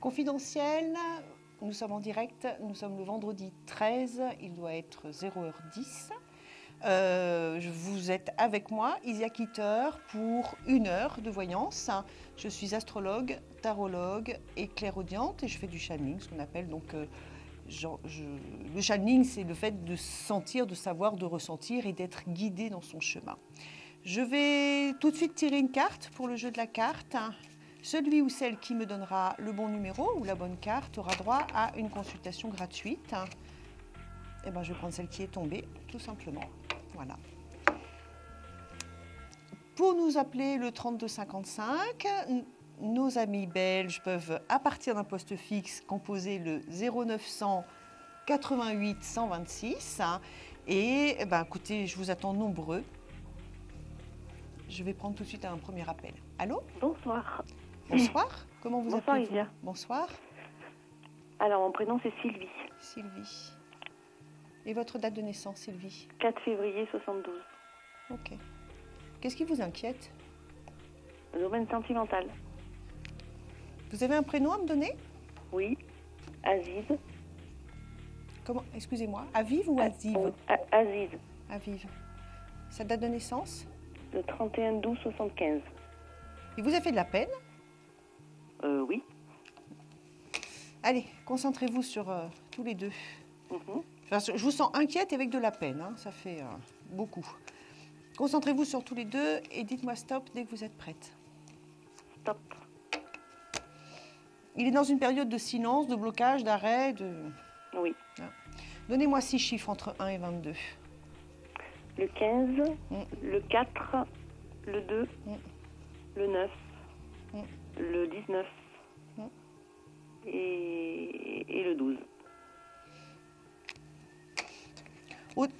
Confidentiel, nous sommes en direct, nous sommes le vendredi 13, il doit être 0h10. Vous êtes avec moi, Isia Kitter, pour 1 heure de voyance. Je suis astrologue, tarologue et clairaudiente et je fais du channeling, ce qu'on appelle donc... le channeling, c'est le fait de sentir, de savoir, de ressentir et d'être guidé dans son chemin. Je vais tout de suite tirer une carte pour le jeu de la carte. Celui ou celle qui me donnera le bon numéro ou la bonne carte aura droit à une consultation gratuite. Et ben, je vais prendre celle qui est tombée, tout simplement. Voilà. Pour nous appeler le 3255, nos amis belges peuvent, à partir d'un poste fixe, composer le 0900 88 126. Et ben, écoutez, je vous attends nombreux. Je vais prendre tout de suite un premier appel. Allô ? Bonsoir. Bonsoir. Comment vous Bonsoir, appelez-vous ? Isia. Bonsoir. Alors, mon prénom, c'est Sylvie. Sylvie. Et votre date de naissance, Sylvie ? 4 février 72. Ok. Qu'est-ce qui vous inquiète ? Le domaine sentimental. Vous avez un prénom à me donner ? Oui. Aziz. Comment ? Excusez-moi. Aviv ou Aziv ? Aziz. Aviv. Sa date de naissance ? Le 31/12/75. Il vous a fait de la peine ? Oui. Allez, concentrez-vous sur tous les deux. Enfin, je vous sens inquiète et avec de la peine, hein, ça fait beaucoup. Concentrez-vous sur tous les deux et dites-moi stop dès que vous êtes prête. Stop. Il est dans une période de silence, de blocage, d'arrêt, de... Oui. Ah. Donnez-moi 6 chiffres entre 1 et 22. Le 15, le 4, le 2, le 9, le 19 et le 12.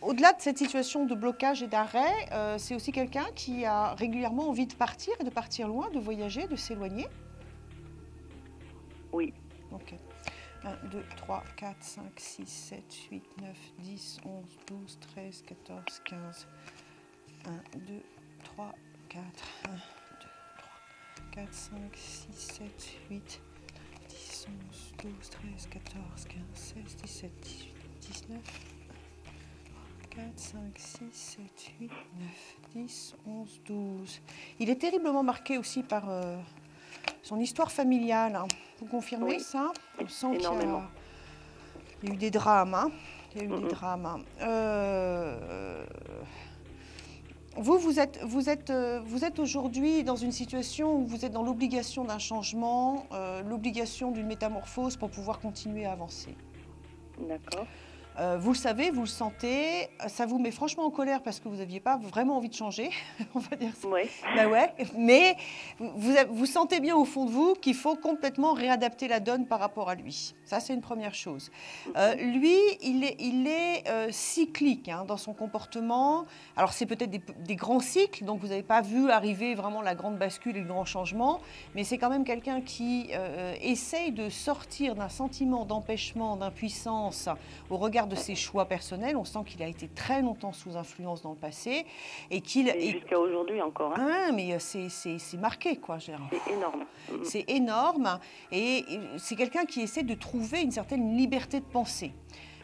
Au-delà de cette situation de blocage et d'arrêt, c'est aussi quelqu'un qui a régulièrement envie de partir et de partir loin, de voyager, de s'éloigner ? Oui. Ok. 1, 2, 3, 4, 5, 6, 7, 8, 9, 10, 11, 12, 13, 14, 15. 1, 2, 3, 4, 1, 2, 3, 4, 5, 6, 7, 8, 10, 11, 12, 13, 14, 15, 16, 17, 18, 19, 4, 5, 6, 7, 8, 9, 10, 11, 12. Il est terriblement marqué aussi par son histoire familiale. Hein. Vous confirmez ça ? On sent qu'il y a eu des drames. Hein. Il y a eu des drames. Vous êtes aujourd'hui dans une situation où vous êtes dans l'obligation d'un changement, l'obligation d'une métamorphose pour pouvoir continuer à avancer. D'accord. Vous le savez, vous le sentez, ça vous met franchement en colère parce que vous n'aviez pas vraiment envie de changer, on va dire ça. Oui. Ben ouais, mais vous sentez bien au fond de vous qu'il faut complètement réadapter la donne par rapport à lui. Ça, c'est une première chose. Lui, il est cyclique hein, dans son comportement. Alors, c'est peut-être des grands cycles, donc vous n'avez pas vu arriver vraiment la grande bascule et le grand changement, mais c'est quand même quelqu'un qui essaye de sortir d'un sentiment d'empêchement, d'impuissance au regard de ses choix personnels. On sent qu'il a été très longtemps sous influence dans le passé et qu'il... Jusqu'à aujourd'hui encore. Hein. Ah, mais c'est marqué, quoi. C'est énorme. C'est énorme et c'est quelqu'un qui essaie de trouver une certaine liberté de penser.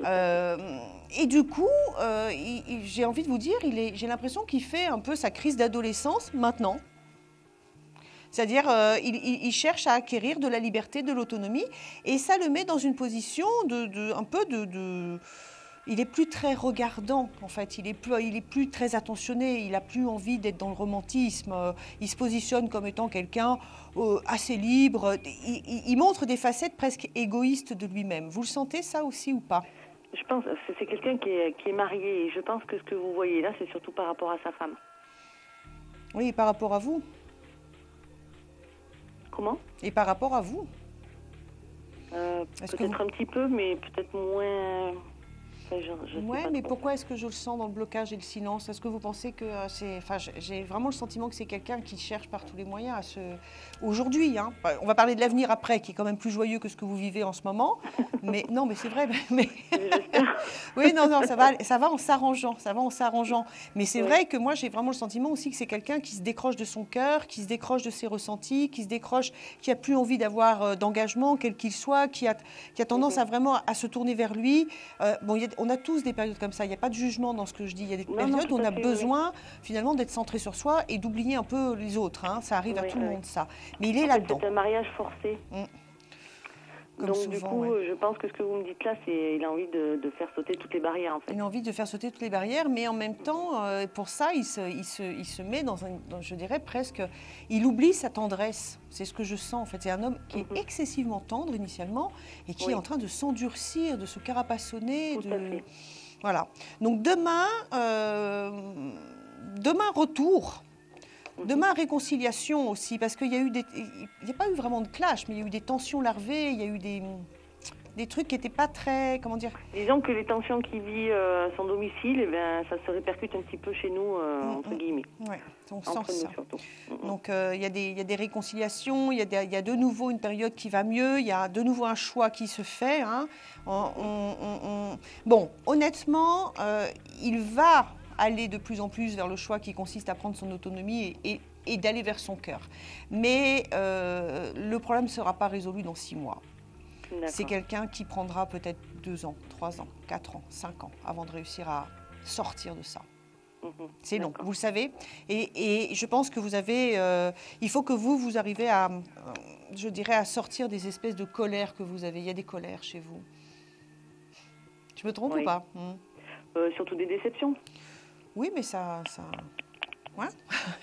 Et du coup, j'ai envie de vous dire, j'ai l'impression qu'il fait un peu sa crise d'adolescence maintenant. C'est-à-dire, il cherche à acquérir de la liberté, de l'autonomie, et ça le met dans une position il est plus très regardant, en fait. Il est plus très attentionné. Il a plus envie d'être dans le romantisme. Il se positionne comme étant quelqu'un assez libre. Il montre des facettes presque égoïstes de lui-même. Vous le sentez ça aussi ou pas ? Je pense que c'est quelqu'un qui est marié. Et je pense que ce que vous voyez là, c'est surtout par rapport à sa femme. Oui, par rapport à vous. Comment ? Et par rapport à vous. Peut-être un petit peu, mais peut-être moins... sais Ouais, pas mais trop. pourquoi est-ce que je le sens dans le blocage et le silence? Est-ce que vous pensez que c'est... Enfin, j'ai vraiment le sentiment que c'est quelqu'un qui cherche par tous les moyens à se... Aujourd'hui, hein, on va parler de l'avenir après, qui est quand même plus joyeux que ce que vous vivez en ce moment. Mais non, mais c'est vrai. Mais... J'espère. Oui, non, ça va en s'arrangeant, ça va en s'arrangeant. Mais c'est vrai que moi, j'ai vraiment le sentiment aussi que c'est quelqu'un qui se décroche de son cœur, qui se décroche de ses ressentis, qui se décroche, qui a plus envie d'avoir d'engagement, quel qu'il soit, qui a tendance à vraiment à se tourner vers lui. Bon, on a tous des périodes comme ça. Il n'y a pas de jugement dans ce que je dis. Il y a des périodes où on a besoin finalement d'être centré sur soi et d'oublier un peu les autres. Hein. Ça arrive à tout le monde, ça. Mais il est là-dedans. C'est un mariage forcé. Comme donc souvent, du coup, je pense que ce que vous me dites là, c'est il a envie de faire sauter toutes les barrières en fait. Il a envie de faire sauter toutes les barrières, mais en même temps, pour ça, il se met je dirais presque, il oublie sa tendresse. C'est ce que je sens en fait. C'est un homme qui est excessivement tendre initialement et qui est en train de s'endurcir, de se carapassonner. Tout à fait. Voilà. Donc demain retour. Demain, réconciliation aussi, parce qu'il y a eu il n'y a pas eu vraiment de clash, mais il y a eu des tensions larvées, il y a eu des trucs qui n'étaient pas très, comment dire... Disons que les tensions qu'il vit à son domicile, eh bien, ça se répercute un petit peu chez nous, entre guillemets. Oui, on sent entre ça. nous surtout. Donc, il y a des réconciliations, il y a de nouveau une période qui va mieux, il y a de nouveau un choix qui se fait. Hein. Bon, honnêtement, il va aller de plus en plus vers le choix qui consiste à prendre son autonomie et d'aller vers son cœur. Mais le problème ne sera pas résolu dans 6 mois. C'est quelqu'un qui prendra peut-être 2 ans, 3 ans, 4 ans, 5 ans avant de réussir à sortir de ça. C'est long, vous le savez. Et je pense que vous avez... il faut que vous arrivez à, je dirais, à sortir des espèces de colères que vous avez. Il y a des colères chez vous. Je me trompe ou pas? Surtout des déceptions. Oui, mais ça... Ouais.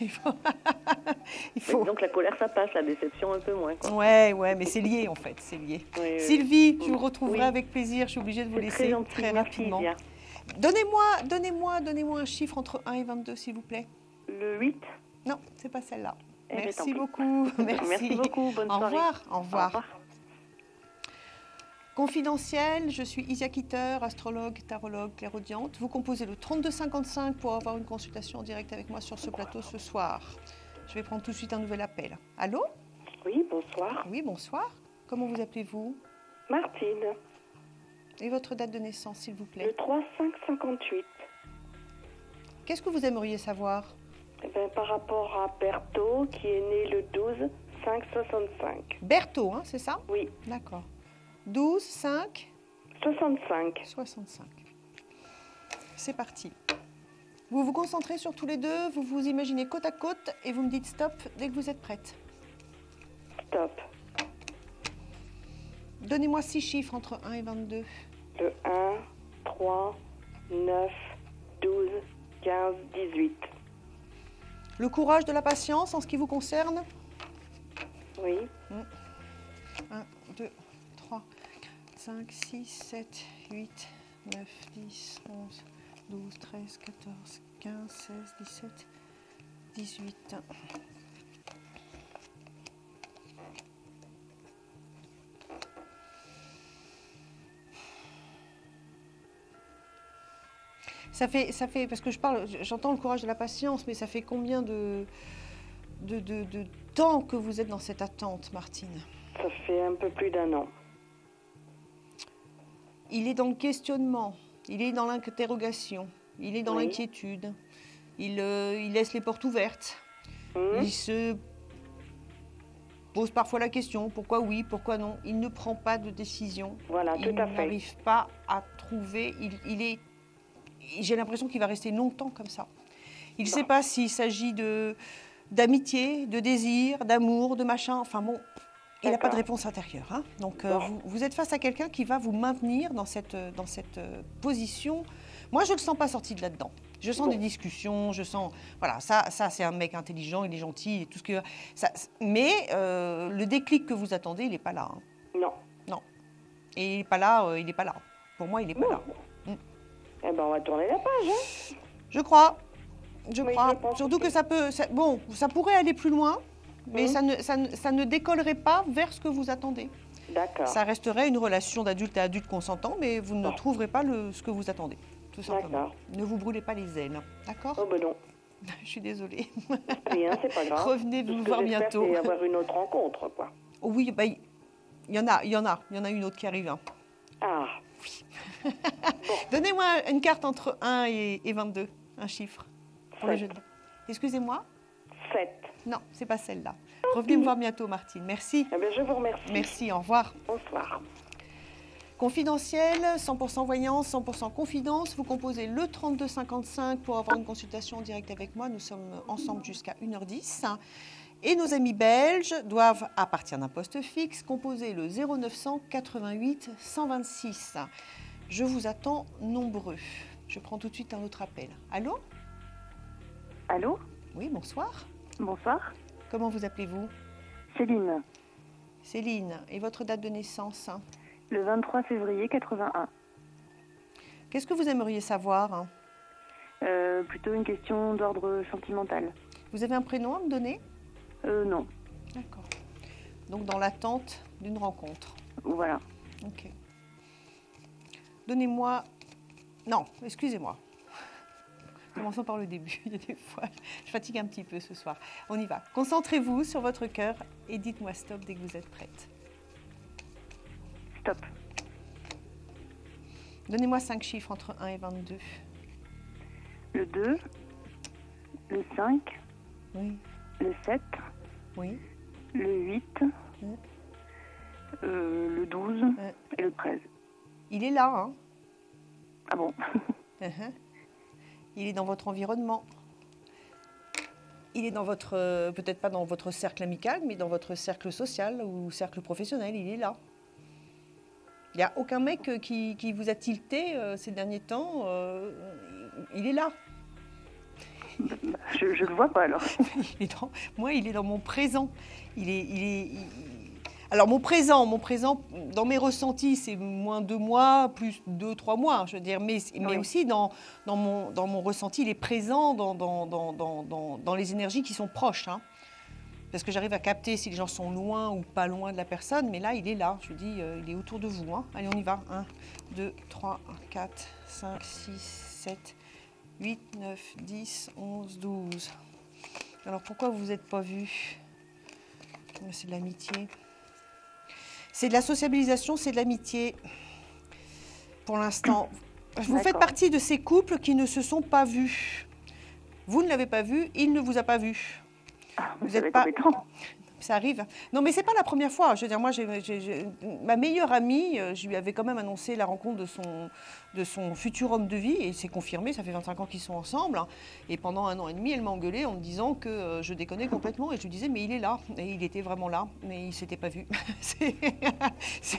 il faut... Donc la colère, ça passe, la déception un peu moins. Quoi. Ouais, mais c'est lié en fait, c'est lié. Oui, Sylvie, je vous retrouverai avec plaisir. Je suis obligée de vous laisser très rapidement. Donnez-moi un chiffre entre 1 et 22, s'il vous plaît. Le 8. Non, c'est pas celle-là. Merci beaucoup. Merci beaucoup. Bonne soirée. Au revoir. Confidentiel, je suis Isia Kitter, astrologue, tarologue, clairaudiente. Vous composez le 3255 pour avoir une consultation en direct avec moi sur ce plateau ce soir. Je vais prendre tout de suite un nouvel appel. Allô? Oui, bonsoir. Oui, bonsoir. Comment vous appelez-vous? Martine. Et votre date de naissance, s'il vous plaît? Le 3-5-58. Qu'est-ce que vous aimeriez savoir? Par rapport à Berthaud, qui est né le 12-5-65. Berthaud, hein, c'est ça? Oui. D'accord. 12, 5 65. 65. C'est parti. Vous vous concentrez sur tous les deux, vous vous imaginez côte à côte et vous me dites stop dès que vous êtes prête. Stop. Donnez-moi 6 chiffres entre 1 et 22. Le 1, 3, 9, 12, 15, 18. Le courage de la patience en ce qui vous concerne? Oui. 1, 2, 3, 5, 6, 7, 8, 9, 10, 11, 12, 13, 14, 15, 16, 17, 18. Ça fait, parce que j'entends le courage de la patience, mais ça fait combien de temps que vous êtes dans cette attente, Martine? Ça fait un peu plus d'1 an. Il est dans le questionnement, il est dans l'interrogation, il est dans l'inquiétude, il laisse les portes ouvertes, il se pose parfois la question, pourquoi oui, pourquoi non, il ne prend pas de décision, voilà, tout à fait. Il n'arrive pas à trouver, j'ai l'impression qu'il va rester longtemps comme ça. Il ne sait pas s'il s'agit d'amitié, de désir, d'amour, de machin, enfin bon... Il n'a pas de réponse intérieure. Hein. Donc, vous êtes face à quelqu'un qui va vous maintenir dans cette position. Moi, je ne le sens pas sorti de là-dedans. Je sens des discussions, je sens... Voilà, ça c'est un mec intelligent, il est gentil, et tout ce que... mais le déclic que vous attendez, il n'est pas là. Hein. Non. Non. Et il n'est pas là, Pour moi, il n'est pas là. Eh ben, on va tourner la page. Hein. Je crois. Je pense Surtout que ça peut... ça pourrait aller plus loin. Mais ça ne décollerait pas vers ce que vous attendez. D'accord. Ça resterait une relation d'adulte à adulte consentant, mais vous ne Bon. trouverez pas ce que vous attendez, tout simplement. D'accord. Ne vous brûlez pas les ailes, d'accord? Oh ben non. Je suis désolée. Rien, c'est pas grave. Revenez Tout ce vous que voir j'espère, bientôt. c'est avoir une autre rencontre, quoi. Oui, bah, il y en a une autre qui arrive. Hein. Ah, Donnez-moi une carte entre 1 et 22, un chiffre. Pour les 7. jeux. Excusez-moi? 7. Non, c'est pas celle-là. Revenez me voir bientôt, Martine. Merci. Eh bien, je vous remercie. Merci, au revoir. Bonsoir. Confidentiel, 100% voyance, 100% confidence. Vous composez le 3255 pour avoir une consultation en direct avec moi. Nous sommes ensemble jusqu'à 1h10. Et nos amis belges doivent, à partir d'un poste fixe, composer le 0900 88 126. Je vous attends nombreux. Je prends tout de suite un autre appel. Allô? Allô? Oui, bonsoir. Bonsoir. Comment vous appelez-vous? Céline, Céline. Et votre date de naissance? le 23 février 81. Qu'est-ce que vous aimeriez savoir? Plutôt une question d'ordre sentimental. Vous avez un prénom à me donner? Non. D'accord. Donc dans l'attente d'une rencontre. Voilà. Ok. Donnez-moi... Non, excusez-moi. Commençons par le début. Il y a des fois, je fatigue un petit peu ce soir. On y va. Concentrez-vous sur votre cœur et dites-moi stop dès que vous êtes prête. Stop. Donnez-moi 5 chiffres entre 1 et 22. Le 2, le 5, Oui, le 7, oui. le 8, le 12 et le 13. Il est là, hein? Ah bon? Uh-huh. Il est dans votre environnement. Il est dans votre, peut-être pas dans votre cercle amical, mais dans votre cercle social ou cercle professionnel. Il est là. Il n'y a aucun mec qui vous a tilté ces derniers temps. Il est là. Je le vois pas alors. Moi, il est dans mon présent. Alors, mon présent, dans mes ressentis, c'est moins 2 mois, plus 2-3 mois, je veux dire. Mais Oui. aussi, dans mon ressenti, il est présent dans les énergies qui sont proches. Hein. Parce que j'arrive à capter si les gens sont loin ou pas loin de la personne. Mais là, il est là. Je dis, il est autour de vous. Hein. Allez, on y va. 1, 2, 3, 4, 5, 6, 7, 8, 9, 10, 11, 12. Alors, pourquoi vous n'êtes pas vus? C'est de l'amitié. C'est de la sociabilisation, c'est de l'amitié. Pour l'instant, vous faites partie de ces couples qui ne se sont pas vus. Vous ne l'avez pas vu, il ne vous a pas vu. Vous Ça va êtes être pas... embêtant. Ça arrive. Non, mais c'est pas la première fois. Je veux dire, moi, ma meilleure amie, je lui avais quand même annoncé la rencontre de son futur homme de vie, et c'est confirmé. Ça fait 25 ans qu'ils sont ensemble. Hein. Et pendant 1 an et demi, elle m'a engueulée en me disant que je déconnais complètement. Et je lui disais, mais il est là. Et il était vraiment là, mais il s'était pas vu.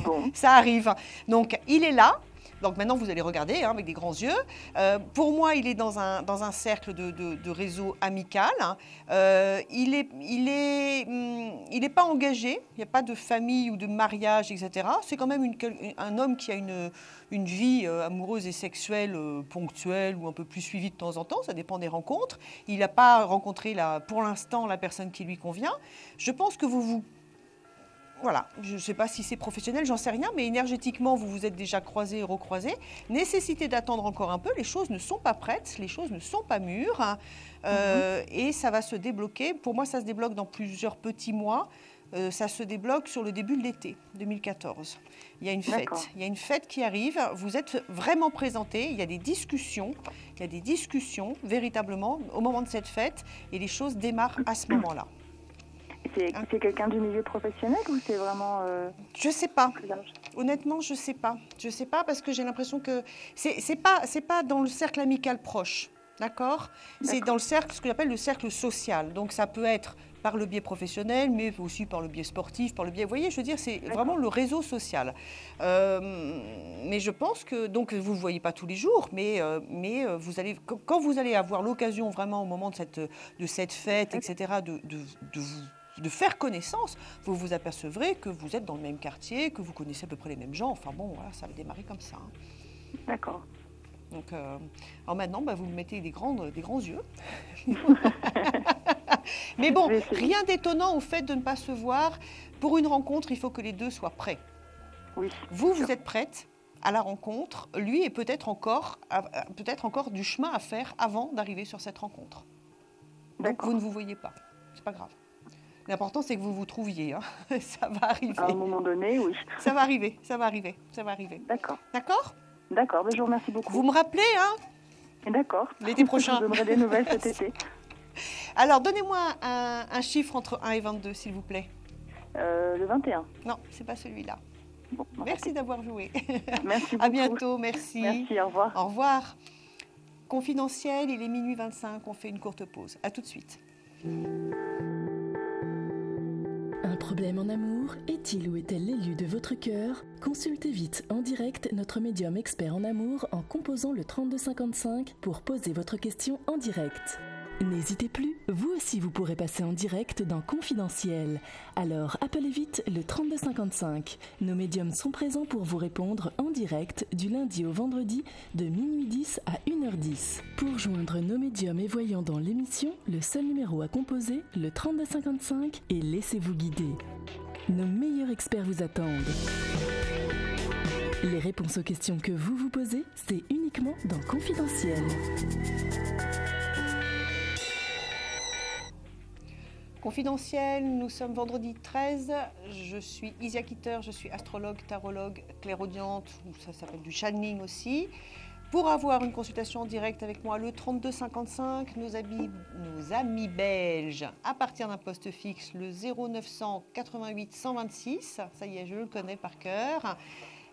Bon. Ça arrive. Donc, il est là. Donc maintenant, vous allez regarder hein, avec des grands yeux. Pour moi, il est dans un cercle de réseau amical. Hein. Il est pas engagé. Il n'y a pas de famille ou de mariage, etc. C'est quand même un homme qui a une vie amoureuse et sexuelle ponctuelle ou un peu plus suivie de temps en temps. Ça dépend des rencontres. Il n'a pas rencontré pour l'instant la personne qui lui convient. Je pense que voilà, je ne sais pas si c'est professionnel, j'en sais rien, mais énergétiquement, vous vous êtes déjà croisés et recroisés. Nécessité d'attendre encore un peu, les choses ne sont pas prêtes, les choses ne sont pas mûres, hein, et ça va se débloquer. Pour moi, ça se débloque dans plusieurs petits mois. Ça se débloque sur le début de l'été 2014. Il y a une fête. D'accord. Il y a une fête qui arrive. Vous êtes vraiment présentés. Il y a des discussions. Il y a des discussions, véritablement, au moment de cette fête, et les choses démarrent à ce moment-là. C'est quelqu'un du milieu professionnel ou c'est vraiment... Je sais pas. plus large? Honnêtement, je sais pas. Je sais pas parce que j'ai l'impression que c'est pas dans le cercle amical proche, d'accord? C'est dans le cercle, ce que j'appelle le cercle social. Donc ça peut être par le biais professionnel, mais aussi par le biais sportif, par le biais. Vous voyez, je veux dire, c'est vraiment le réseau social. Mais je pense que donc vous le voyez pas tous les jours, mais vous allez quand vous allez avoir l'occasion vraiment au moment de cette fête, etc. de faire connaissance, vous vous apercevrez que vous êtes dans le même quartier, que vous connaissez à peu près les mêmes gens. Enfin bon, voilà, ça va démarrer comme ça. Hein. D'accord. Donc, alors maintenant, vous me mettez des grands yeux. Mais bon, rien d'étonnant au fait de ne pas se voir. Pour une rencontre, il faut que les deux soient prêts. Oui. Vous êtes prête à la rencontre. Lui est peut-être encore du chemin à faire avant d'arriver sur cette rencontre. Donc vous ne vous voyez pas. C'est pas grave. L'important, c'est que vous vous trouviez. Hein. Ça va arriver. À un moment donné, oui. Ça va arriver. D'accord. D'accord ? D'accord, je vous remercie beaucoup. Vous me rappelez, hein ? D'accord. L'été prochain. Je vous donnerai des nouvelles cet été. Alors, donnez-moi un chiffre entre 1 et 22, s'il vous plaît. Le 21. Non, c'est pas celui-là. Bon, Merci d'avoir joué. Merci beaucoup. À bientôt, merci. Merci, au revoir. Au revoir. Confidentiel, il est minuit 25, on fait une courte pause. À tout de suite. Un problème en amour, est-il ou est-elle l'élu de votre cœur ? Consultez vite en direct notre médium expert en amour en composant le 3255 pour poser votre question en direct. N'hésitez plus, vous aussi vous pourrez passer en direct dans Confidentiel. Alors appelez vite le 3255. Nos médiums sont présents pour vous répondre en direct du lundi au vendredi de minuit 10 à 1h10. Pour joindre nos médiums et voyants dans l'émission, le seul numéro à composer, le 3255, et laissez-vous guider. Nos meilleurs experts vous attendent. Les réponses aux questions que vous vous posez, c'est uniquement dans Confidentiel. Confidentiel, nous sommes vendredi 13. Je suis Isia Kitter, je suis astrologue, tarologue, clairaudiente, ou ça s'appelle du channeling aussi. Pour avoir une consultation en direct avec moi, le 3255, nos amis belges, à partir d'un poste fixe, le 0900 88 126. Ça y est, je le connais par cœur.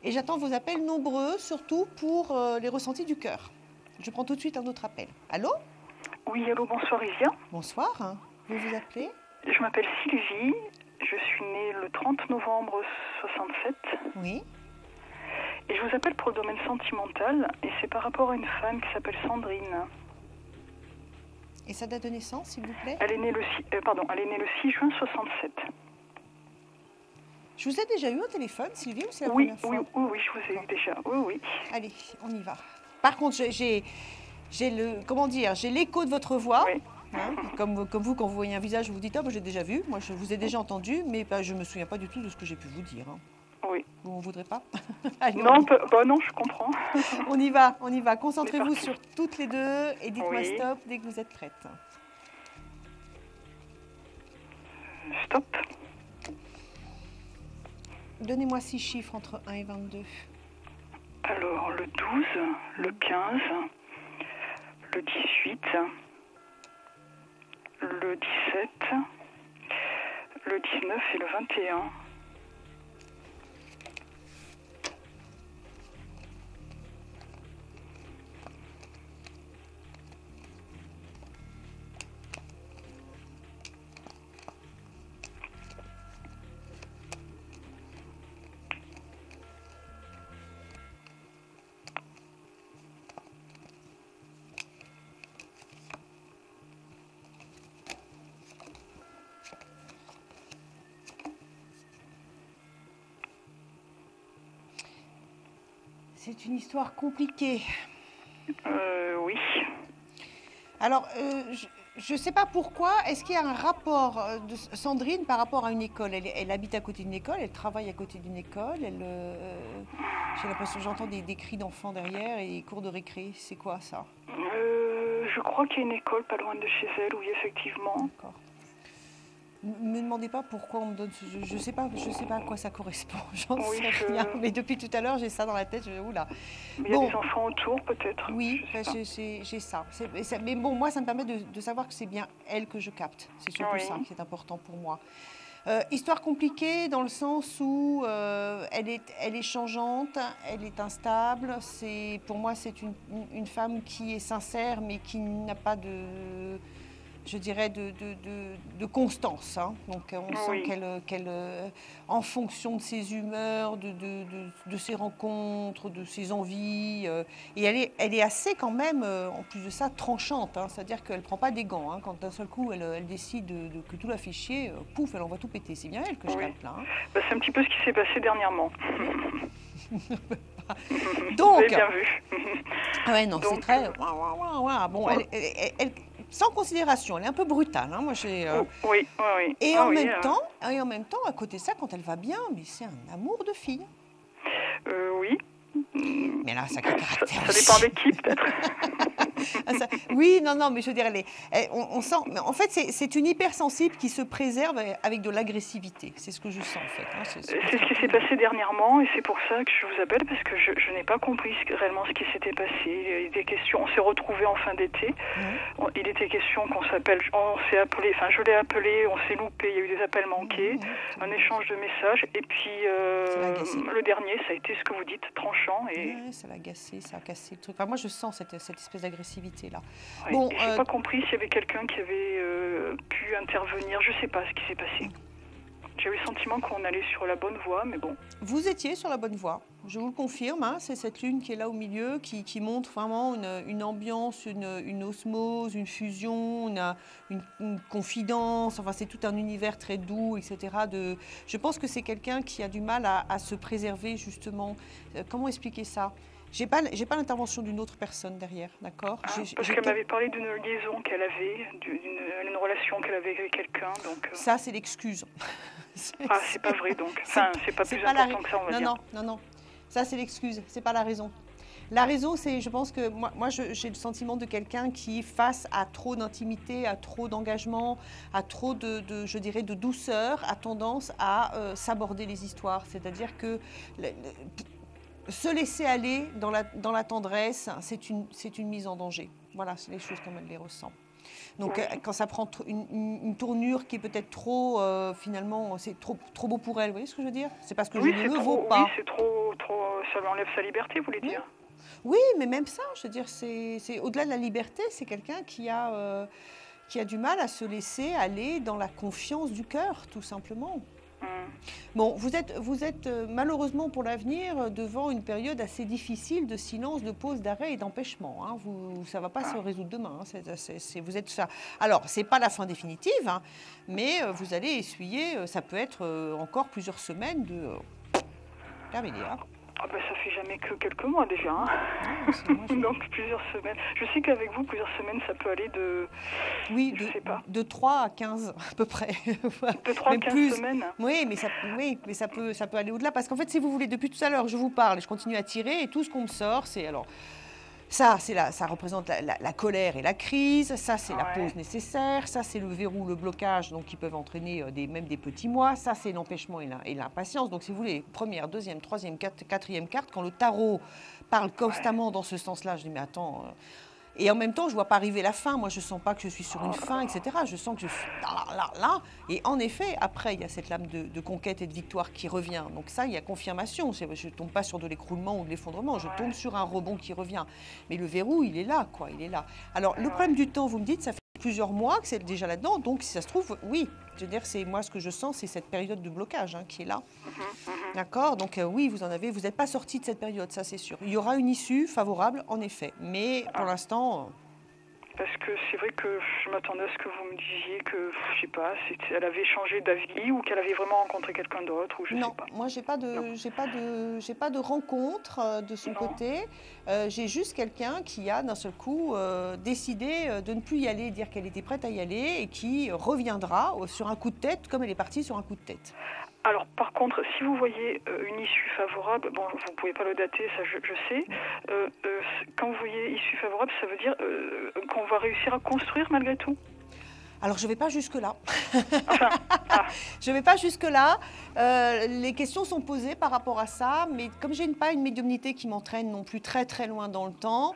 Et j'attends vos appels nombreux, surtout pour les ressentis du cœur. Je prends tout de suite un autre appel. Allô ? Oui, allô, bonsoir Isia. Bonsoir. Vous vous appelez ? Je m'appelle Sylvie, je suis née le 30 novembre 67. Oui. Et je vous appelle pour le domaine sentimental, et c'est par rapport à une femme qui s'appelle Sandrine. Et sa date de naissance, s'il vous plaît ? Elle est née le 6 juin 67. Je vous ai déjà eu au téléphone, Sylvie, ou c'est la Oui, première fois ? oui, je vous ai eu déjà. Oui. Allez, on y va. Par contre, j'ai l'écho de votre voix. Oui. Hein, comme vous, quand vous voyez un visage, vous vous dites « Ah, j'ai déjà vu ». Moi, je vous ai déjà entendu, mais je ne me souviens pas du tout de ce que j'ai pu vous dire. Hein. Oui. Vous ne voudrez pas ? Allez, non, non, je comprends. On y va. Concentrez-vous sur toutes les deux et dites-moi oui. stop dès que vous êtes prête. Stop. Donnez-moi 6 chiffres entre 1 et 22. Alors, le 12, le 15, le 18... le 17, le 19 et le 21. C'est une histoire compliquée. Oui. Alors, je ne sais pas pourquoi. Est-ce qu'il y a un rapport de Sandrine par rapport à une école ? Elle habite à côté d'une école, elle travaille à côté d'une école. J'ai l'impression que j'entends des cris d'enfants derrière et des cours de récré. C'est quoi ça ? Je crois qu'il y a une école pas loin de chez elle, oui, effectivement. D'accord. Ne me demandez pas pourquoi on me donne ce jeu. Je sais pas à quoi ça correspond. J'en sais rien. Mais depuis tout à l'heure, j'ai ça dans la tête. Oula. Mais il y a des enfants autour, peut-être. Oui, j'ai ça. Mais bon, moi, ça me permet de savoir que c'est bien elle que je capte. C'est surtout ça qui est important pour moi. Histoire compliquée dans le sens où elle est changeante, elle est instable. Pour moi, c'est une femme qui est sincère, mais qui n'a pas de constance. Hein. Donc on sent qu'elle en fonction de ses humeurs, de ses rencontres, de ses envies, et elle est assez quand même, en plus de ça, tranchante. Hein. C'est-à-dire qu'elle ne prend pas des gants. Hein. Quand d'un seul coup, elle décide que tout la fait chier, pouf, elle envoie tout péter. C'est bien elle que je capte là. Hein. C'est un petit peu ce qui s'est passé dernièrement. Donc, vous avez bien vu. Ouais, non, c'est très... Bon, elle sans considération, elle est un peu brutale. Hein. Moi, oui. Et en même temps, à côté de ça, quand elle va bien, mais c'est un amour de fille. Oui. Mais là, un sacré caractère. Ça dépend des qui, peut-être. Oui, non, mais je veux dire, on sent. Mais en fait, c'est une hypersensible qui se préserve avec de l'agressivité. C'est ce que je sens, en fait. Hein. C'est ce qui s'est passé dernièrement, et c'est pour ça que je vous appelle, parce que je n'ai pas compris réellement ce qui s'était passé. Il y a eu des questions. On s'est retrouvés en fin d'été. Il était question qu'on s'appelle. On s'est appelé. Enfin, je l'ai appelé. On s'est loupé. Il y a eu des appels manqués, un échange de messages, et puis le dernier, ça a été ce que vous dites, tranchant. Et ça l'a agacé, ça a cassé le truc. Enfin, moi, je sens cette espèce d'agressivité-là. Ouais, bon, je n'ai pas compris s'il y avait quelqu'un qui avait pu intervenir. Je ne sais pas ce qui s'est passé. J'ai eu le sentiment qu'on allait sur la bonne voie, mais bon. Vous étiez sur la bonne voie, je vous le confirme. Hein, c'est cette lune qui est là au milieu, qui montre vraiment une ambiance, une osmose, une fusion, une confidence. Enfin, c'est tout un univers très doux, etc. Je pense que c'est quelqu'un qui a du mal à se préserver, justement. Comment expliquer ça ? J'ai pas l'intervention d'une autre personne derrière, d'accord ? Parce qu'elle m'avait parlé d'une liaison qu'elle avait, d'une relation qu'elle avait avec quelqu'un, donc... Ça, c'est l'excuse. C'est pas vrai, donc. Enfin, c'est pas plus important que ça, on va dire. Non. Ça, c'est l'excuse, c'est pas la raison. La raison, c'est, je pense que moi j'ai le sentiment de quelqu'un qui, face à trop d'intimité, à trop d'engagement, à trop je dirais, de douceur, a tendance à s'aborder les histoires. C'est-à-dire que... se laisser aller dans la tendresse, c'est une mise en danger. Voilà, c'est les choses comme elle les ressent. Donc, quand ça prend une tournure qui est peut-être trop, finalement, c'est trop beau pour elle, vous voyez ce que je veux dire ? C'est parce que je ne le vaux pas. Oui, c'est trop, ça lui enlève sa liberté, vous voulez dire ? Oui, mais même ça, je veux dire, c'est au-delà de la liberté, c'est quelqu'un qui a du mal à se laisser aller dans la confiance du cœur, tout simplement. Bon, vous êtes malheureusement pour l'avenir devant une période assez difficile de silence, de pause, d'arrêt et d'empêchement. Hein. Ça ne va pas se résoudre demain. Hein. Vous êtes ça. Alors, ce n'est pas la fin définitive, hein, mais vous allez essuyer, ça peut être encore plusieurs semaines de terminer. Hein. Ça fait jamais que quelques mois déjà. Hein. Donc plusieurs semaines. Je sais qu'avec vous, plusieurs semaines, ça peut aller de... Oui, de 3 à 15 à peu près. De 3 à 15 semaines. Oui, mais ça peut aller au-delà. Parce qu'en fait, si vous voulez, depuis tout à l'heure, je vous parle, je continue à tirer et tout ce qu'on me sort, c'est alors... Ça représente la colère et la crise, ça c'est la pause nécessaire, ça c'est le verrou, le blocage, donc qui peuvent entraîner même des petits mois, ça c'est l'empêchement et l'impatience. Donc si vous voulez, première, deuxième, troisième, quatrième carte, quand le tarot parle constamment dans ce sens-là, je dis mais attends... Et en même temps, je ne vois pas arriver la fin. Moi, je ne sens pas que je suis sur une fin, etc. Je sens que je suis là. Et en effet, après, il y a cette lame de conquête et de victoire qui revient. Donc ça, il y a confirmation. Je ne tombe pas sur de l'écroulement ou de l'effondrement. Je tombe sur un rebond qui revient. Mais le verrou, il est là, quoi. Il est là. Alors, le problème du temps, vous me dites, ça fait plusieurs mois que c'est déjà là-dedans. Donc, si ça se trouve, oui. Je veux dire, moi, ce que je sens, c'est cette période de blocage qui est là. D'accord ? Donc, oui, vous n'êtes pas sorti de cette période, ça, c'est sûr. Il y aura une issue favorable, en effet. Mais pour l'instant... Parce que c'est vrai que je m'attendais à ce que vous me disiez que, je sais pas, elle avait changé d'avis ou qu'elle avait vraiment rencontré quelqu'un d'autre, ou je sais pas. Non, moi, j'ai pas de rencontre de son côté. J'ai juste quelqu'un qui a, d'un seul coup, décidé de ne plus y aller, dire qu'elle était prête à y aller et qui reviendra sur un coup de tête, comme elle est partie sur un coup de tête. Alors, par contre, si vous voyez une issue favorable, bon, vous ne pouvez pas le dater, ça je sais. Quand vous voyez issue favorable, ça veut dire qu'on va réussir à construire malgré tout ? Alors, je ne vais pas jusque-là. Je ne vais pas jusque-là. Les questions sont posées par rapport à ça, mais comme je n'ai pas une médiumnité qui m'entraîne non plus très très loin dans le temps,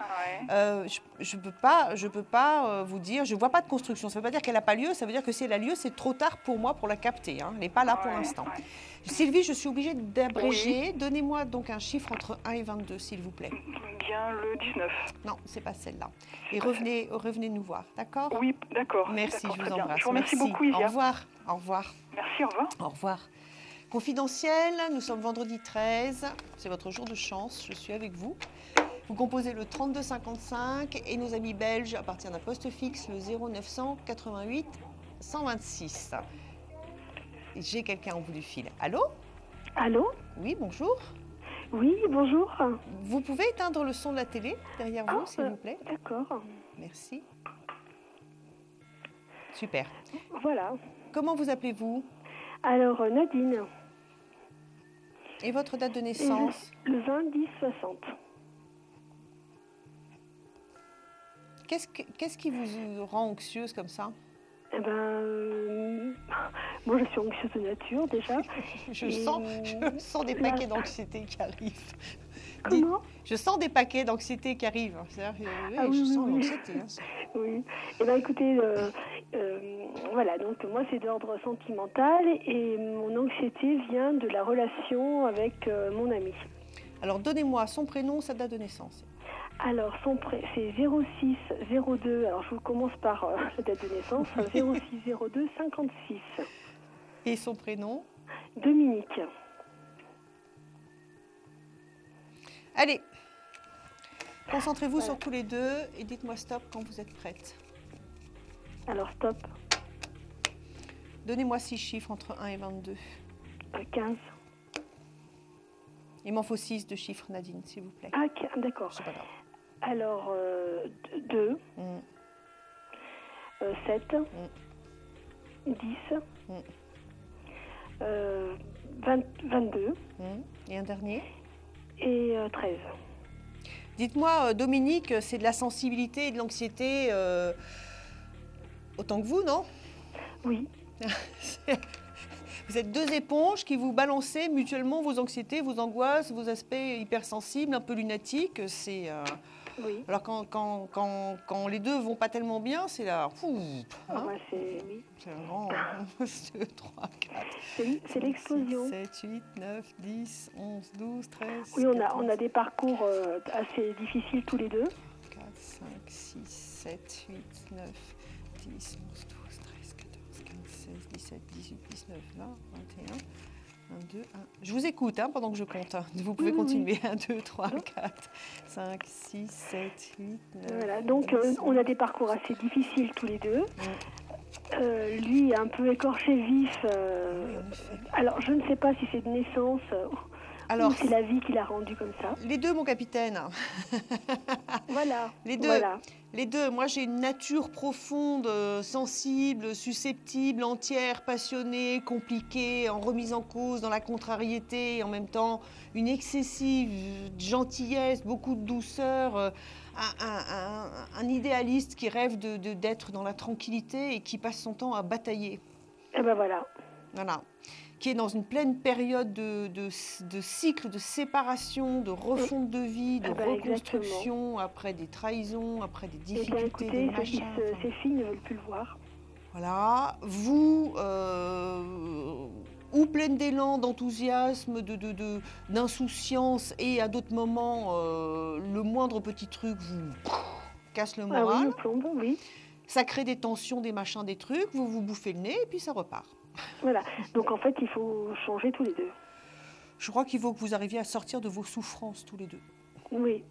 je ne peux pas vous dire, je ne vois pas de construction. Ça ne veut pas dire qu'elle n'a pas lieu, ça veut dire que si elle a lieu, c'est trop tard pour moi pour la capter. Hein. Elle n'est pas là pour l'instant. Sylvie, je suis obligée d'abréger. Oui. Donnez-moi donc un chiffre entre 1 et 22, s'il vous plaît. Bien le 19. Non, ce n'est pas celle-là. Et revenez nous voir, d'accord ? Oui, d'accord. Merci, d'accord, je vous embrasse. Je vous remercie beaucoup, Isia. Au revoir. Au revoir. Merci, au revoir. Au revoir. Confidentiel, nous sommes vendredi 13. C'est votre jour de chance, je suis avec vous. Vous composez le 3255 et nos amis belges à partir d'un poste fixe, le 0900 88 126. J'ai quelqu'un au bout du fil. Allô ? Allô ? Oui, bonjour. Oui, bonjour. Vous pouvez éteindre le son de la télé derrière vous, s'il vous plaît ? D'accord. Merci. Super. Voilà. Comment vous appelez-vous ? Alors, Nadine. Et votre date de naissance? Le 20-10-60. Qu'est-ce qui vous rend anxieuse comme ça? Eh ben, moi je suis anxieuse de nature déjà. Je sens des paquets d'anxiété qui arrivent. Comment? Je sens des paquets d'anxiété qui arrivent. Je sens l'anxiété. Oui. Eh bien, écoutez, voilà, donc moi c'est d'ordre sentimental et mon anxiété vient de la relation avec mon ami. Alors, donnez-moi son prénom, sa date de naissance. Alors, c'est 06-02, alors je vous commence par la date de naissance, 06-02-56. Et son prénom? Dominique. Allez, concentrez-vous sur tous les deux et dites-moi stop quand vous êtes prête. Alors, stop. Donnez-moi 6 chiffres entre 1 et 22. 15. Il m'en faut 6 de chiffres, Nadine, s'il vous plaît. Ah, d'accord. C'est pas grave. Alors, 2, 7, 10, 22 Et un dernier? et 13. Dites-moi, Dominique, c'est de la sensibilité et de l'anxiété autant que vous, non? Oui. Vous êtes deux éponges qui vous balancez mutuellement vos anxiétés, vos angoisses, vos aspects hypersensibles, un peu lunatiques. Oui. Alors quand les deux vont pas tellement bien, c'est là. C'est un grand 2, 3, 4. C'est l'explosion. 7, 8, 9, 10, 11, 12, 13. Oui, on a des parcours assez difficiles tous les deux. 4, 5, 6, 7, 8, 9, 10, 11, 12, 13, 14, 15, 16, 17, 18, 19, 20, 21. 1, 2, 1. Je vous écoute pendant que je compte. Vous pouvez continuer. 1, 2, 3, 4, 5, 6, 7, 8, 9. Voilà, donc 10. On a des parcours assez difficiles tous les deux. Lui est un peu écorché vif. Alors, je ne sais pas si c'est de naissance ou c'est la vie qui l'a rendu comme ça. Les deux, mon capitaine. Voilà. Les deux. Voilà. Les deux. Moi, j'ai une nature profonde, sensible, susceptible, entière, passionnée, compliquée, en remise en cause, dans la contrariété, et en même temps une excessive gentillesse, beaucoup de douceur, un idéaliste qui rêve d'être dans la tranquillité et qui passe son temps à batailler. Et ben voilà. Voilà. Qui est dans une pleine période de cycle de séparation, de refonte de vie, de reconstruction, exactement. Après des trahisons, après des difficultés, des machins. Ses filles ne veulent plus le voir. Voilà. Vous, ou pleine d'élan, d'enthousiasme, d'insouciance, et à d'autres moments, le moindre petit truc vous casse le moral. Ah oui, plombe, oui. Ça crée des tensions, des machins, des trucs, vous vous bouffez le nez et puis ça repart. Voilà, donc en fait, il faut changer tous les deux. Je crois qu'il faut que vous arriviez à sortir de vos souffrances tous les deux. Oui.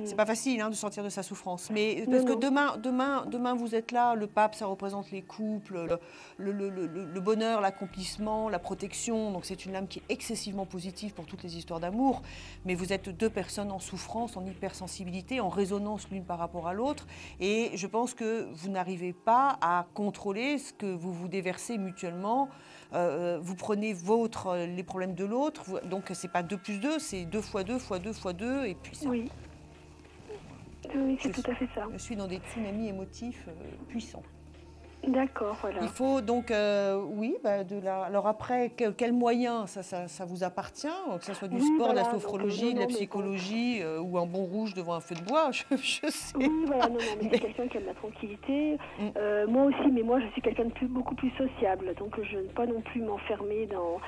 C'est pas facile de sortir de sa souffrance, mais parce que demain vous êtes là, le pape ça représente les couples, le bonheur, l'accomplissement, la protection, donc c'est une âme qui est excessivement positive pour toutes les histoires d'amour, mais vous êtes deux personnes en souffrance, en hypersensibilité, en résonance l'une par rapport à l'autre, et je pense que vous n'arrivez pas à contrôler ce que vous vous déversez mutuellement. Vous prenez les problèmes de l'autre, donc c'est pas 2 plus 2, c'est 2 fois 2 fois 2 fois 2, et puis ça. Oui. Oui, c'est tout à fait ça. Je suis dans des tsunamis émotifs puissants. D'accord, voilà. Il faut donc, alors après, quel moyen, ça vous appartient, que ce soit du sport, de la sophrologie, de la psychologie, ou un bon rouge devant un feu de bois, je sais. Oui, voilà, mais c'est quelqu'un qui aime la tranquillité. Moi aussi, mais moi je suis quelqu'un de beaucoup plus sociable, donc je ne veux pas non plus m'enfermer dans...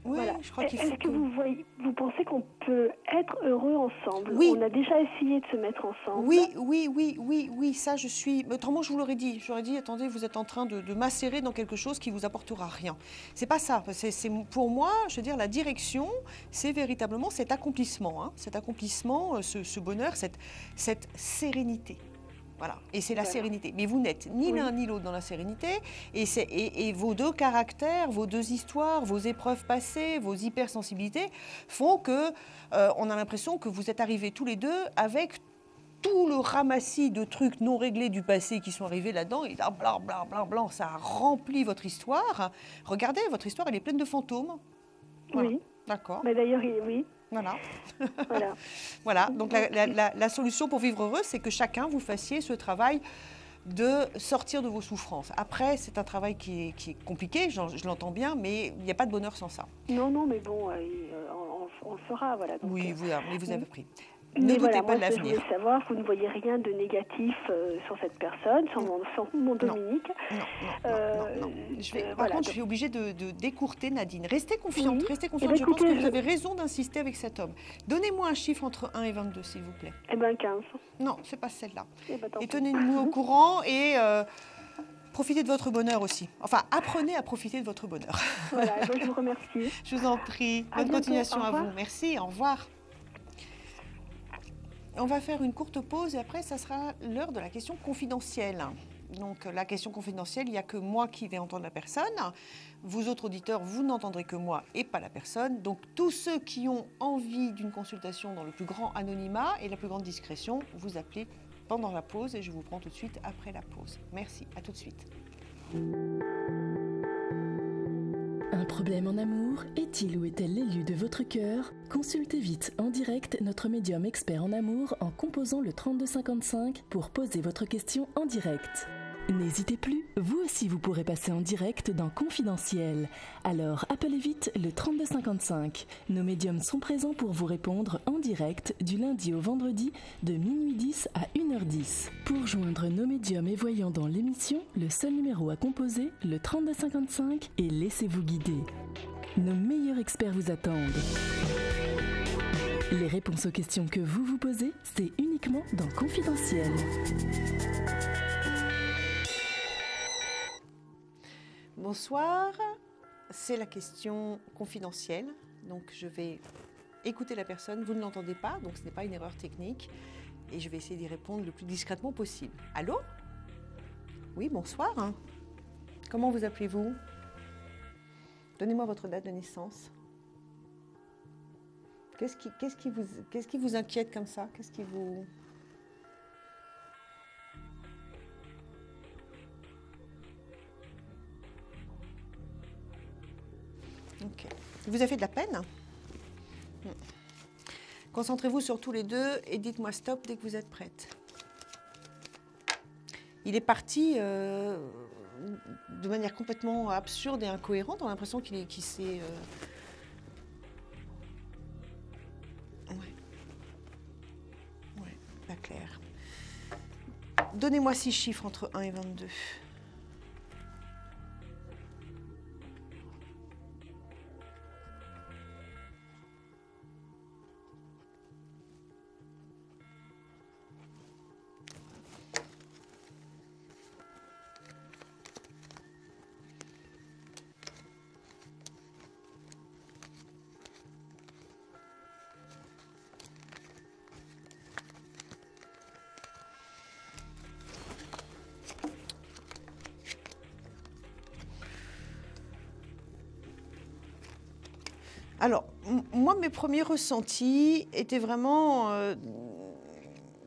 Oui, voilà. Je crois qu'il faut Est-ce que vous pensez qu'on peut être heureux ensemble? Oui. On a déjà essayé de se mettre ensemble. Oui, ça je suis... Autrement, je vous l'aurais dit. J'aurais dit, attendez, vous êtes en train de macérer dans quelque chose qui vous apportera rien. C'est pas ça. C'est pour moi, je veux dire, la direction, c'est véritablement cet accomplissement, cet accomplissement, ce bonheur, cette sérénité. Voilà, et c'est la sérénité. Mais vous n'êtes ni l'un ni l'autre dans la sérénité, et vos deux caractères, vos deux histoires, vos épreuves passées, vos hypersensibilités font que on a l'impression que vous êtes arrivés tous les deux avec tout le ramassis de trucs non réglés du passé qui sont arrivés là-dedans, et là, ça a rempli votre histoire. Regardez, votre histoire, elle est pleine de fantômes. Voilà. Oui. D'accord. Mais d'ailleurs, oui. Voilà. Voilà. Voilà. Donc la solution pour vivre heureux, c'est que chacun vous fassiez ce travail de sortir de vos souffrances. Après, c'est un travail qui est compliqué, je l'entends bien, mais il n'y a pas de bonheur sans ça. Non, mais bon, on le fera, voilà. Donc, oui, vous avez appris. Ne doutez voilà, pas de l'avenir. Je voulais savoir, vous ne voyez rien de négatif sur cette personne, sur mon Dominique. Non. Par contre, je suis obligée de décourter, Nadine. Restez confiante, oui. restez confiante. Je pense que vous avez raison d'insister avec cet homme. Donnez-moi un chiffre entre 1 et 22, s'il vous plaît. Eh bien, 15. Non, c'est pas celle-là. Et Tant tenez-nous au courant et profitez de votre bonheur aussi. Enfin, apprenez à profiter de votre bonheur. Voilà, je vous remercie. Je vous en prie. Bonne continuation à vous. Merci, au revoir. On va faire une courte pause et après, ça sera l'heure de la question confidentielle. Donc, la question confidentielle, il n'y a que moi qui vais entendre la personne. Vous autres auditeurs, vous n'entendrez que moi et pas la personne. Donc, tous ceux qui ont envie d'une consultation dans le plus grand anonymat et la plus grande discrétion, vous appelez pendant la pause et je vous prends tout de suite après la pause. Merci, à tout de suite. Un problème en amour, est-il ou est-elle l'élu de votre cœur? Consultez vite en direct notre médium expert en amour en composant le 3255 pour poser votre question en direct. N'hésitez plus, vous aussi vous pourrez passer en direct dans Confidentiel. Alors appelez vite le 3255. Nos médiums sont présents pour vous répondre en direct du lundi au vendredi de minuit 10 à 1h10. Pour joindre nos médiums et voyants dans l'émission, le seul numéro à composer, le 3255 et laissez-vous guider. Nos meilleurs experts vous attendent. Les réponses aux questions que vous vous posez, c'est uniquement dans Confidentiel. Bonsoir, c'est la question confidentielle. Donc je vais écouter la personne, vous ne l'entendez pas, donc ce n'est pas une erreur technique. Et je vais essayer d'y répondre le plus discrètement possible. Allô? Oui, bonsoir. Comment vous appelez-vous? Donnez-moi votre date de naissance. Qu'est-ce qui vous inquiète comme ça? Qu'est-ce qui vous... Ok. Il vous a fait de la peine? Concentrez-vous sur tous les deux et dites-moi stop dès que vous êtes prête. Il est parti de manière complètement absurde et incohérente. On a l'impression qu'il s'est... Ouais, pas clair. Donnez-moi 6 chiffres entre 1 et 22. Alors, moi, mes premiers ressentis étaient vraiment,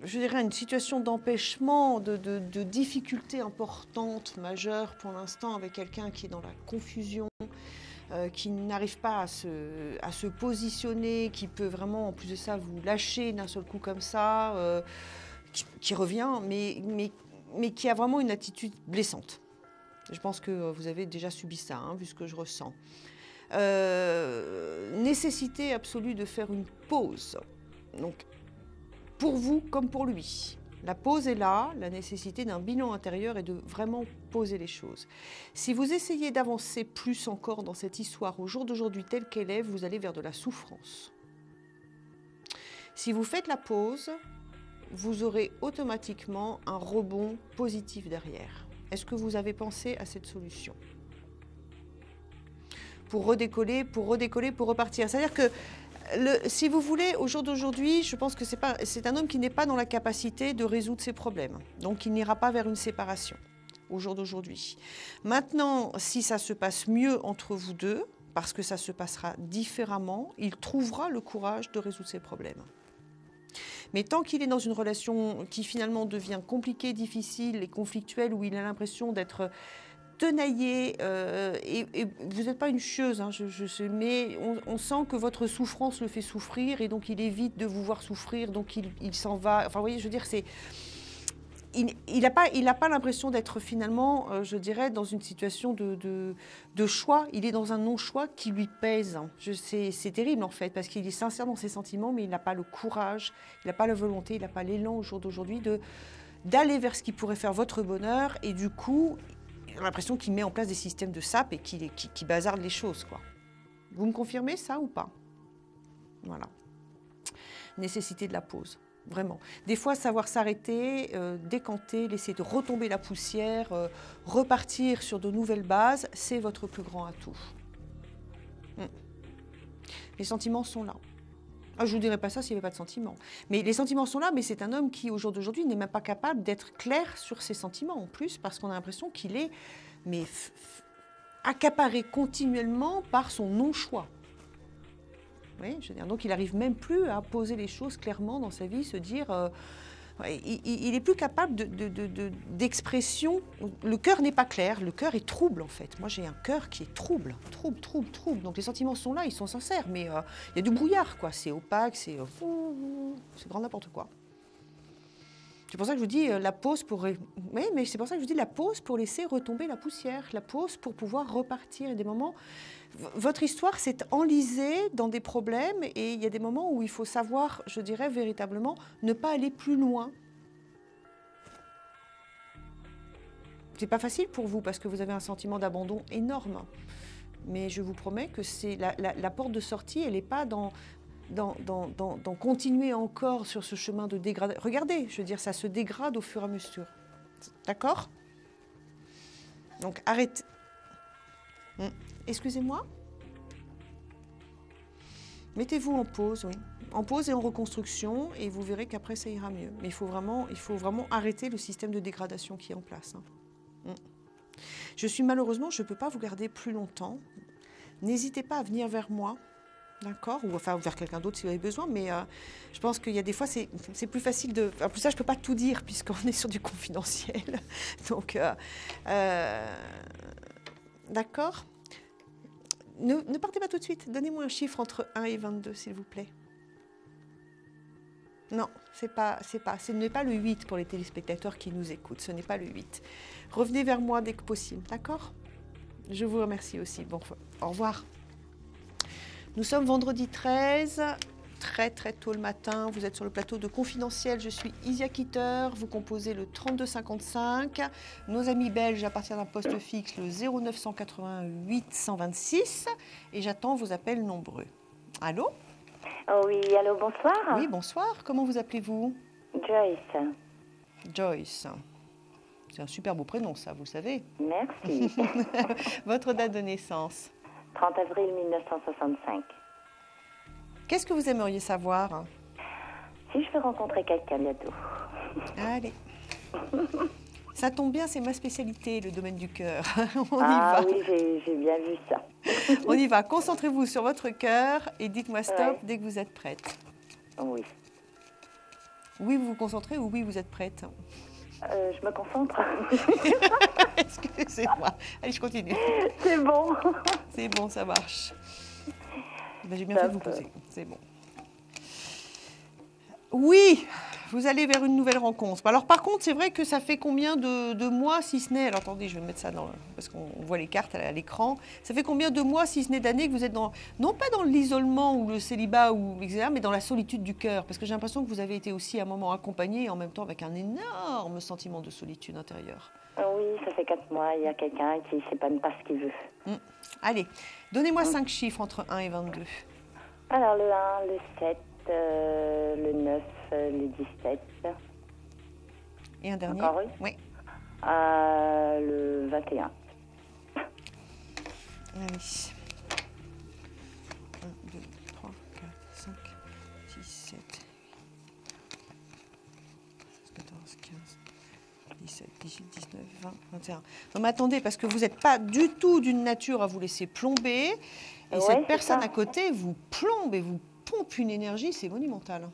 je dirais, une situation d'empêchement, de difficulté importante, majeure pour l'instant, avec quelqu'un qui est dans la confusion, qui n'arrive pas à se positionner, qui peut vraiment, en plus de ça, vous lâcher d'un seul coup comme ça, qui revient, mais qui a vraiment une attitude blessante. Je pense que vous avez déjà subi ça, vu ce que je ressens. Nécessité absolue de faire une pause. Donc, pour vous comme pour lui. La pause est là, la nécessité d'un bilan intérieur et de vraiment poser les choses. Si vous essayez d'avancer plus encore dans cette histoire au jour d'aujourd'hui telle qu'elle est, vous allez vers de la souffrance. Si vous faites la pause, vous aurez automatiquement un rebond positif derrière. Est-ce que vous avez pensé à cette solution ? Pour redécoller, pour repartir. C'est-à-dire que, si vous voulez, au jour d'aujourd'hui, je pense que c'est un homme qui n'est pas dans la capacité de résoudre ses problèmes. Donc, il n'ira pas vers une séparation, au jour d'aujourd'hui. Maintenant, si ça se passe mieux entre vous deux, parce que ça se passera différemment, il trouvera le courage de résoudre ses problèmes. Mais tant qu'il est dans une relation qui finalement devient compliquée, difficile et conflictuelle, où il a l'impression d'être tenaillez, et vous n'êtes pas une chieuse, hein, mais on sent que votre souffrance le fait souffrir, et donc il évite de vous voir souffrir, donc il s'en va. Enfin, vous voyez, je veux dire, il n'a pas l'impression d'être finalement, je dirais, dans une situation de choix. Il est dans un non-choix qui lui pèse. C'est terrible, en fait, parce qu'il est sincère dans ses sentiments, mais il n'a pas le courage, il n'a pas la volonté, il n'a pas l'élan au jour d'aujourd'hui d'aller vers ce qui pourrait faire votre bonheur. Et du coup, j'ai l'impression qu'il met en place des systèmes de sape et qui bazarde les choses, quoi. Vous me confirmez ça ou pas? Voilà. Nécessité de la pause. Vraiment. Des fois, savoir s'arrêter, décanter, laisser de retomber la poussière, repartir sur de nouvelles bases, c'est votre plus grand atout. Les sentiments sont là. Je ne vous dirais pas ça s'il n'y avait pas de sentiments. Mais les sentiments sont là, mais c'est un homme qui, au jour d'aujourd'hui, n'est même pas capable d'être clair sur ses sentiments, en plus, parce qu'on a l'impression qu'il est accaparé continuellement par son non-choix. Oui, je veux dire, donc il n'arrive même plus à poser les choses clairement dans sa vie, se dire... il n'est plus capable d'expression. Le cœur n'est pas clair, le cœur est trouble en fait. Moi j'ai un cœur qui est trouble. Donc les sentiments sont là, ils sont sincères, mais il y a du brouillard, quoi. C'est opaque, c'est grand n'importe quoi. C'est pour ça que je vous dis la pause pour... Oui, mais c'est pour ça que je vous dis la pause pour laisser retomber la poussière, la pause pour pouvoir repartir. Il y a des moments... Votre histoire s'est enlisée dans des problèmes et il y a des moments où il faut savoir, je dirais véritablement, ne pas aller plus loin. C'est pas facile pour vous parce que vous avez un sentiment d'abandon énorme. Mais je vous promets que c'est la porte de sortie, elle n'est pas dans continuer encore sur ce chemin de dégradation. Regardez, je veux dire, ça se dégrade au fur et à mesure. D'accord? Donc arrêtez. Excusez-moi? Mettez-vous en pause, oui. En pause et en reconstruction, et vous verrez qu'après ça ira mieux. Mais il faut vraiment arrêter le système de dégradation qui est en place. Malheureusement, je ne peux pas vous garder plus longtemps. N'hésitez pas à venir vers moi. D'accord, ou enfin vers quelqu'un d'autre si vous avez besoin, mais je pense qu'il y a des fois, c'est plus facile de... En plus ça, je ne peux pas tout dire puisqu'on est sur du confidentiel. Donc, d'accord. Ne partez pas tout de suite. Donnez-moi un chiffre entre 1 et 22, s'il vous plaît. Non, ce n'est pas le 8 pour les téléspectateurs qui nous écoutent. Ce n'est pas le 8. Revenez vers moi dès que possible, d'accord? Je vous remercie aussi. Bon, au revoir. Nous sommes vendredi 13, très tôt le matin. Vous êtes sur le plateau de Confidentiel. Je suis Isia Kitter. Vous composez le 3255. Nos amis belges à partir d'un poste fixe, le 0988 126. Et j'attends vos appels nombreux. Allô? Oh oui, allô, bonsoir. Oui, bonsoir. Comment vous appelez-vous? Joyce. Joyce. C'est un super beau prénom, ça, vous le savez. Merci. Votre date de naissance? 30 avril 1965. Qu'est-ce que vous aimeriez savoir? Si je veux rencontrer quelqu'un bientôt. Allez. Ça tombe bien, c'est ma spécialité, le domaine du cœur. On y va. Oui, j'ai bien vu ça. On y va. Concentrez-vous sur votre cœur et dites-moi stop dès que vous êtes prête. Oui. Oui, vous vous concentrez ou oui, vous êtes prête? Je me concentre. Excusez-moi. Allez, je continue. C'est bon. C'est bon, ça marche. Ben, j'ai bien fait de vous poser. C'est bon. Oui, vous allez vers une nouvelle rencontre. Alors par contre, c'est vrai que ça fait combien de mois, si ce n'est... Alors attendez, je vais mettre ça parce qu'on voit les cartes à l'écran. Ça fait combien de mois, si ce n'est d'années, que vous êtes non pas dans l'isolement ou le célibat, etc., mais dans la solitude du cœur? Parce que j'ai l'impression que vous avez été aussi à un moment accompagné et en même temps avec un énorme sentiment de solitude intérieure. Oui, ça fait 4 mois. Il y a quelqu'un qui ne sait pas ce qu'il veut. Allez, donnez-moi 5 chiffres entre 1 et 22. Alors le 1, le 7... le 9, le 17. Et un dernier? Encore oui. Le 21. Allez. 1, 2, 3, 4, 5, 6, 7, 14, 15, 17, 18, 19, 20, 21. Non mais attendez, parce que vous n'êtes pas du tout d'une nature à vous laisser plomber. Et cette personne à côté vous plombe et vous pompe une énergie, c'est monumental.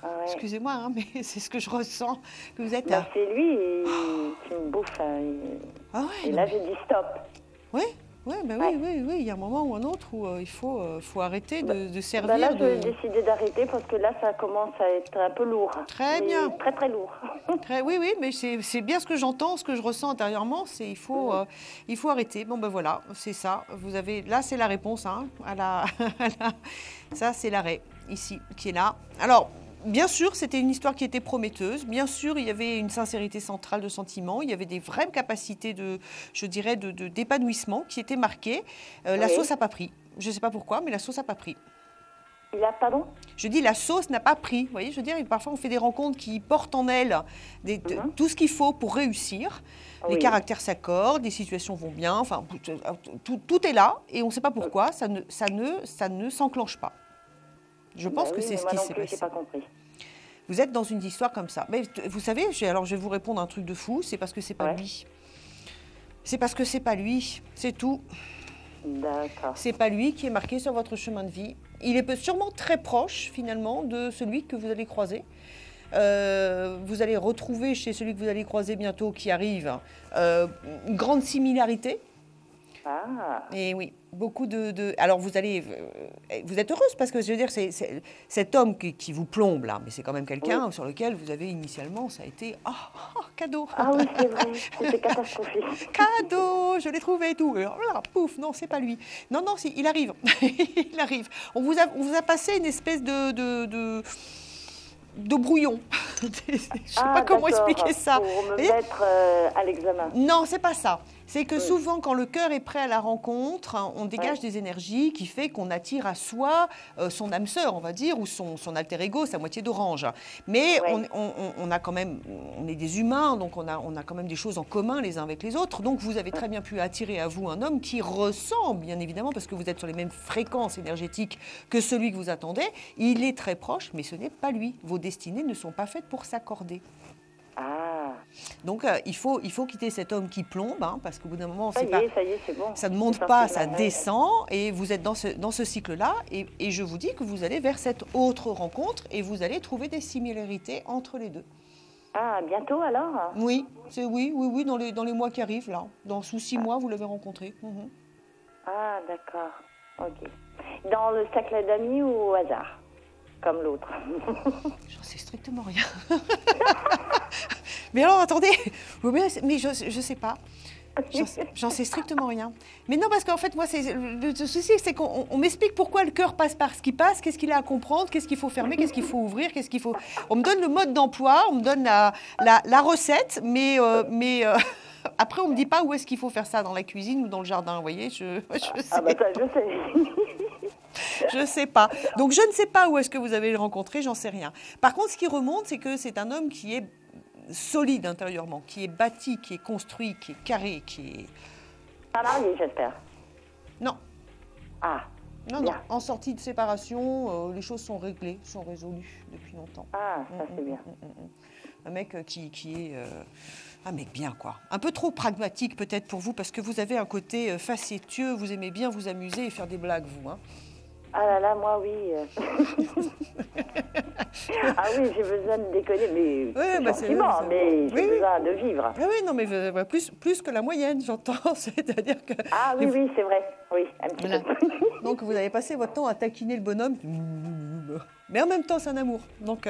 Ah ouais. Excusez-moi, hein, mais c'est ce que je ressens, que vous êtes Bah, c'est lui qui me bouffe. Ah ouais, et non, là, mais- j'ai dit stop. Oui, ouais, bah Ouais. oui, il y a un moment ou un autre où il faut arrêter de servir Bah là, de... j'ai décidé d'arrêter parce que là, ça commence à être un peu lourd. Très Mais bien. Très, très lourd. Oui, mais c'est bien ce que j'entends, ce que je ressens intérieurement, c'est il faut arrêter. Bon ben voilà, c'est ça. Vous avez là, c'est la réponse, hein, ça c'est l'arrêt ici qui est là. Alors. Bien sûr, c'était une histoire qui était prometteuse. Bien sûr, il y avait une sincérité centrale de sentiments. Il y avait des vraies capacités d'épanouissement qui étaient marquées. La Oui. sauce n'a pas pris. Je ne sais pas pourquoi, mais la sauce n'a pas pris. Il a, pardon? Je dis la sauce n'a pas pris. Vous voyez, je veux dire, parfois on fait des rencontres qui portent en elles tout ce qu'il faut pour réussir. Les Oui. caractères s'accordent, les situations vont bien. Enfin, tout est là et on ne sait pas pourquoi. Ça ne s'enclenche pas. Je pense que c'est ce qui s'est passé. J'ai pas compris. Vous êtes dans une histoire comme ça. Mais vous savez, alors je vais vous répondre un truc de fou. C'est parce que c'est pas lui. C'est parce que c'est pas lui. C'est tout. D'accord. C'est pas lui qui est marqué sur votre chemin de vie. Il est sûrement très proche, finalement, de celui que vous allez croiser. Vous allez retrouver chez celui que vous allez croiser bientôt, qui arrive, une grande similarité. Ah. Et oui, beaucoup alors vous êtes heureuse parce que je veux dire, c'est cet homme qui vous plombe là, mais c'est quand même quelqu'un sur lequel vous avez initialement, ça a été cadeau. Ah oui, c'est vrai, c'était catastrophique. Cadeau, je l'ai trouvé et tout. Et alors là, pouf, non, c'est pas lui. Non, il arrive, il arrive. On vous a passé une espèce de brouillon. Je sais pas comment expliquer ça. Pour me mettre à l'examen. Non, c'est pas ça. C'est que souvent, quand le cœur est prêt à la rencontre, on dégage des énergies qui fait qu'on attire à soi son âme sœur, on va dire, ou son alter ego, sa moitié d'orange. Mais on a quand même, on est des humains, donc on a quand même des choses en commun les uns avec les autres. Donc vous avez très bien pu attirer à vous un homme qui ressemble, bien évidemment, parce que vous êtes sur les mêmes fréquences énergétiques que celui que vous attendez. Il est très proche, mais ce n'est pas lui. Vos destinées ne sont pas faites pour s'accorder. Ah. Donc il faut quitter cet homme qui plombe, hein, parce qu'au bout d'un moment, Ça y est, c'est bon. ça ne monte pas, ça descend, et vous êtes dans ce cycle-là, et je vous dis que vous allez vers cette autre rencontre, et vous allez trouver des similarités entre les deux. Ah, bientôt alors? Oui, oui, dans les mois qui arrivent, là. Sous 6 mois, vous l'avez rencontré. Mhm. Ah, d'accord. Ok. Dans le cercle d'amis ou au hasard? Comme l'autre. J'en sais strictement rien. Mais alors, attendez, mais je sais pas. J'en sais strictement rien. Mais non, parce qu'en fait, moi, le souci, c'est qu'on m'explique pourquoi le cœur passe par ce qui passe, qu'est-ce qu'il a à comprendre, qu'est-ce qu'il faut fermer, qu'est-ce qu'il faut ouvrir, qu'est-ce qu'il faut... On me donne le mode d'emploi, on me donne la recette, mais après, on me dit pas où est-ce qu'il faut faire ça, dans la cuisine ou dans le jardin, vous voyez, je sais. Ah bah ça, je sais. Je sais pas. Donc, je ne sais pas où est-ce que vous avez le rencontré, j'en sais rien. Par contre, ce qui remonte, c'est que c'est un homme qui est solide intérieurement, qui est bâti, qui est construit, qui est carré, qui est... Pas marié, j'espère. Non. Ah. Non, bien. non. En sortie de séparation, les choses sont réglées, sont résolues depuis longtemps. Ah, ça c'est bien. Un mec qui est... un mec bien, quoi. Un peu trop pragmatique peut-être pour vous, parce que vous avez un côté facétieux, vous aimez bien vous amuser et faire des blagues, vous, hein. Ah là là, moi, oui. Ah oui, j'ai besoin de déconner, mais gentiment, mais j'ai besoin de vivre. Ah oui, non, mais plus que la moyenne, j'entends. C'est-à-dire que... Ah oui, oui, c'est vrai. Oui, un petit peu. Donc, vous avez passé votre temps à taquiner le bonhomme. Mais en même temps, c'est un amour. Donc,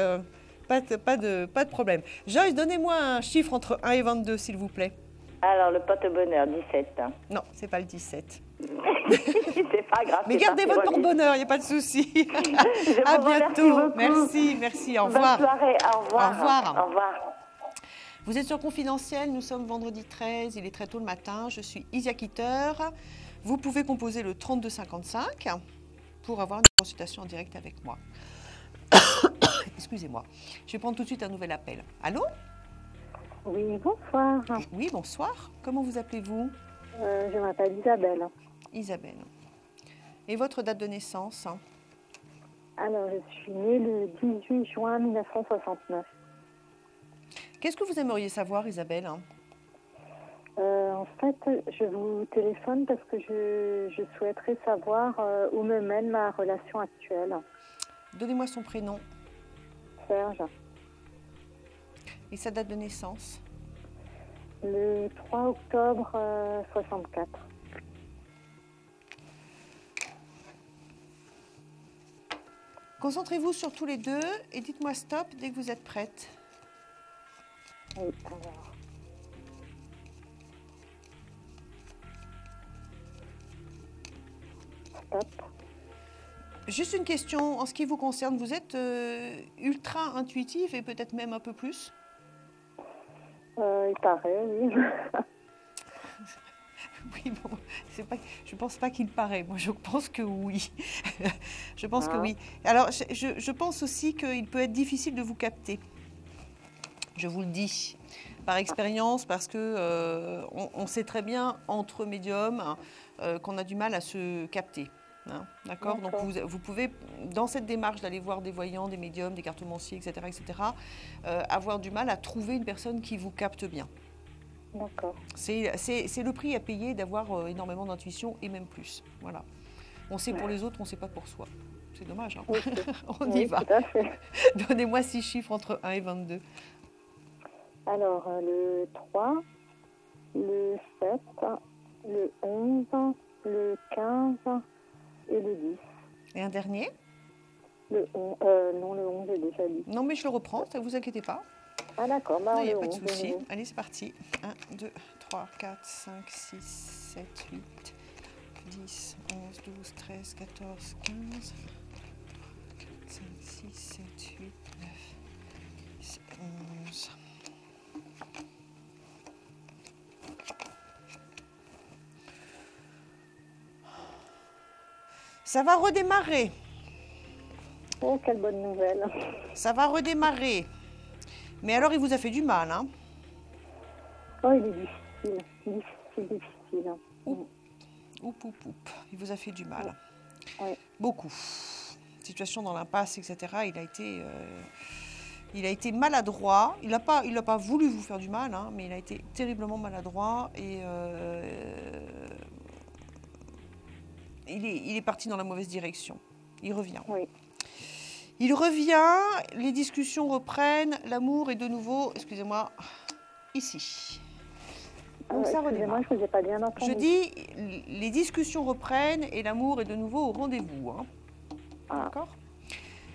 pas de problème. Joyce, donnez-moi un chiffre entre 1 et 22, s'il vous plaît. Alors, le porte-bonheur, 17. Non, c'est pas le 17. C'est pas grave. Mais gardez votre porte-bonheur, il n'y a pas de souci. À bientôt. Merci, au revoir. Bonne soirée, au revoir. Au revoir. Au revoir. Vous êtes sur Confidentiel, nous sommes vendredi 13, il est très tôt le matin, je suis Isia Kitter. Vous pouvez composer le 3255 pour avoir une consultation en direct avec moi. Excusez-moi. Je vais prendre tout de suite un nouvel appel. Allô ? Oui, bonsoir. Oui, bonsoir. Comment vous appelez-vous ? Je m'appelle Isabelle. Isabelle. Et votre date de naissance ? Alors, je suis née le 18 juin 1969. Qu'est-ce que vous aimeriez savoir, Isabelle ? En fait, je vous téléphone parce que je souhaiterais savoir où me mène ma relation actuelle. Donnez-moi son prénom. Serge. Et sa date de naissance? Le 3 octobre 64. Concentrez-vous sur tous les deux et dites-moi stop dès que vous êtes prête. Oui, alors. Stop. Juste une question, en ce qui vous concerne, vous êtes ultra intuitif et peut-être même un peu plus? Il paraît, oui. Oui, bon, je ne pense pas qu'il paraît. Moi, je pense que oui. Je pense que oui. Alors, je pense aussi qu'il peut être difficile de vous capter. Je vous le dis par expérience, parce que on sait très bien entre médiums qu'on a du mal à se capter. Hein, d'accord. Donc, vous pouvez, dans cette démarche d'aller voir des voyants, des médiums, des cartomanciers, etc., avoir du mal à trouver une personne qui vous capte bien. D'accord. C'est le prix à payer d'avoir énormément d'intuition et même plus. Voilà. On sait pour les autres, on ne sait pas pour soi. C'est dommage. Hein. Oui, On y va. Tout à fait. Donnez-moi 6 chiffres entre 1 et 22. Alors, le 3, le 7, le 11, le 15 et le 10. Et un dernier? Non, le 11 est déjà dit. Non, mais je le reprends, ne vous inquiétez pas. Ah d'accord, il n'y a pas de souci. Allez, c'est parti. 1, 2, 3, 4, 5, 6, 7, 8, 10, 11, 12, 13, 14, 15, 4, 5, 6, 7, 8, 9, 10, 11. Ça va redémarrer. Oh, quelle bonne nouvelle. Ça va redémarrer. Mais alors, il vous a fait du mal, hein? Oh, il est difficile. Oup. Il vous a fait du mal. Oui. Beaucoup. Situation dans l'impasse, etc. Il a été maladroit. Il n'a pas voulu vous faire du mal, hein, mais il a été terriblement maladroit et il est parti dans la mauvaise direction. Il revient. Oui. Il revient, les discussions reprennent, l'amour est de nouveau, excusez-moi, ici. Donc ça redémarre. Je ne vous ai pas bien entendu. Je dis, les discussions reprennent et l'amour est de nouveau au rendez-vous. Hein. D'accord ?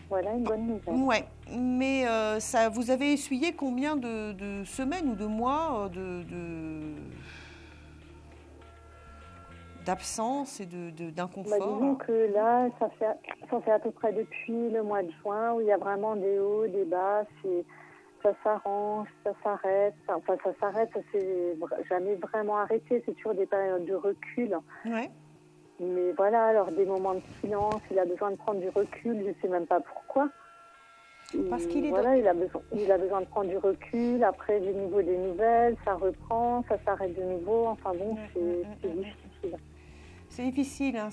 Voilà une bonne nouvelle. Ouais, mais ça, vous avez essuyé combien de semaines ou de mois d'absence et d'inconfort? Disons que là, ça fait à peu près depuis le mois de juin où il y a vraiment des hauts, des bas, ça s'arrange, ça s'arrête. Enfin, ça s'arrête, ça s'est jamais vraiment arrêté, c'est toujours des périodes de recul. Ouais. Mais voilà, alors des moments de silence, il a besoin de prendre du recul, je ne sais même pas pourquoi. Parce qu'il est voilà, il a besoin de prendre du recul, après de nouveau des nouvelles, ça reprend, ça s'arrête de nouveau, enfin bon, c'est difficile. C'est difficile, hein.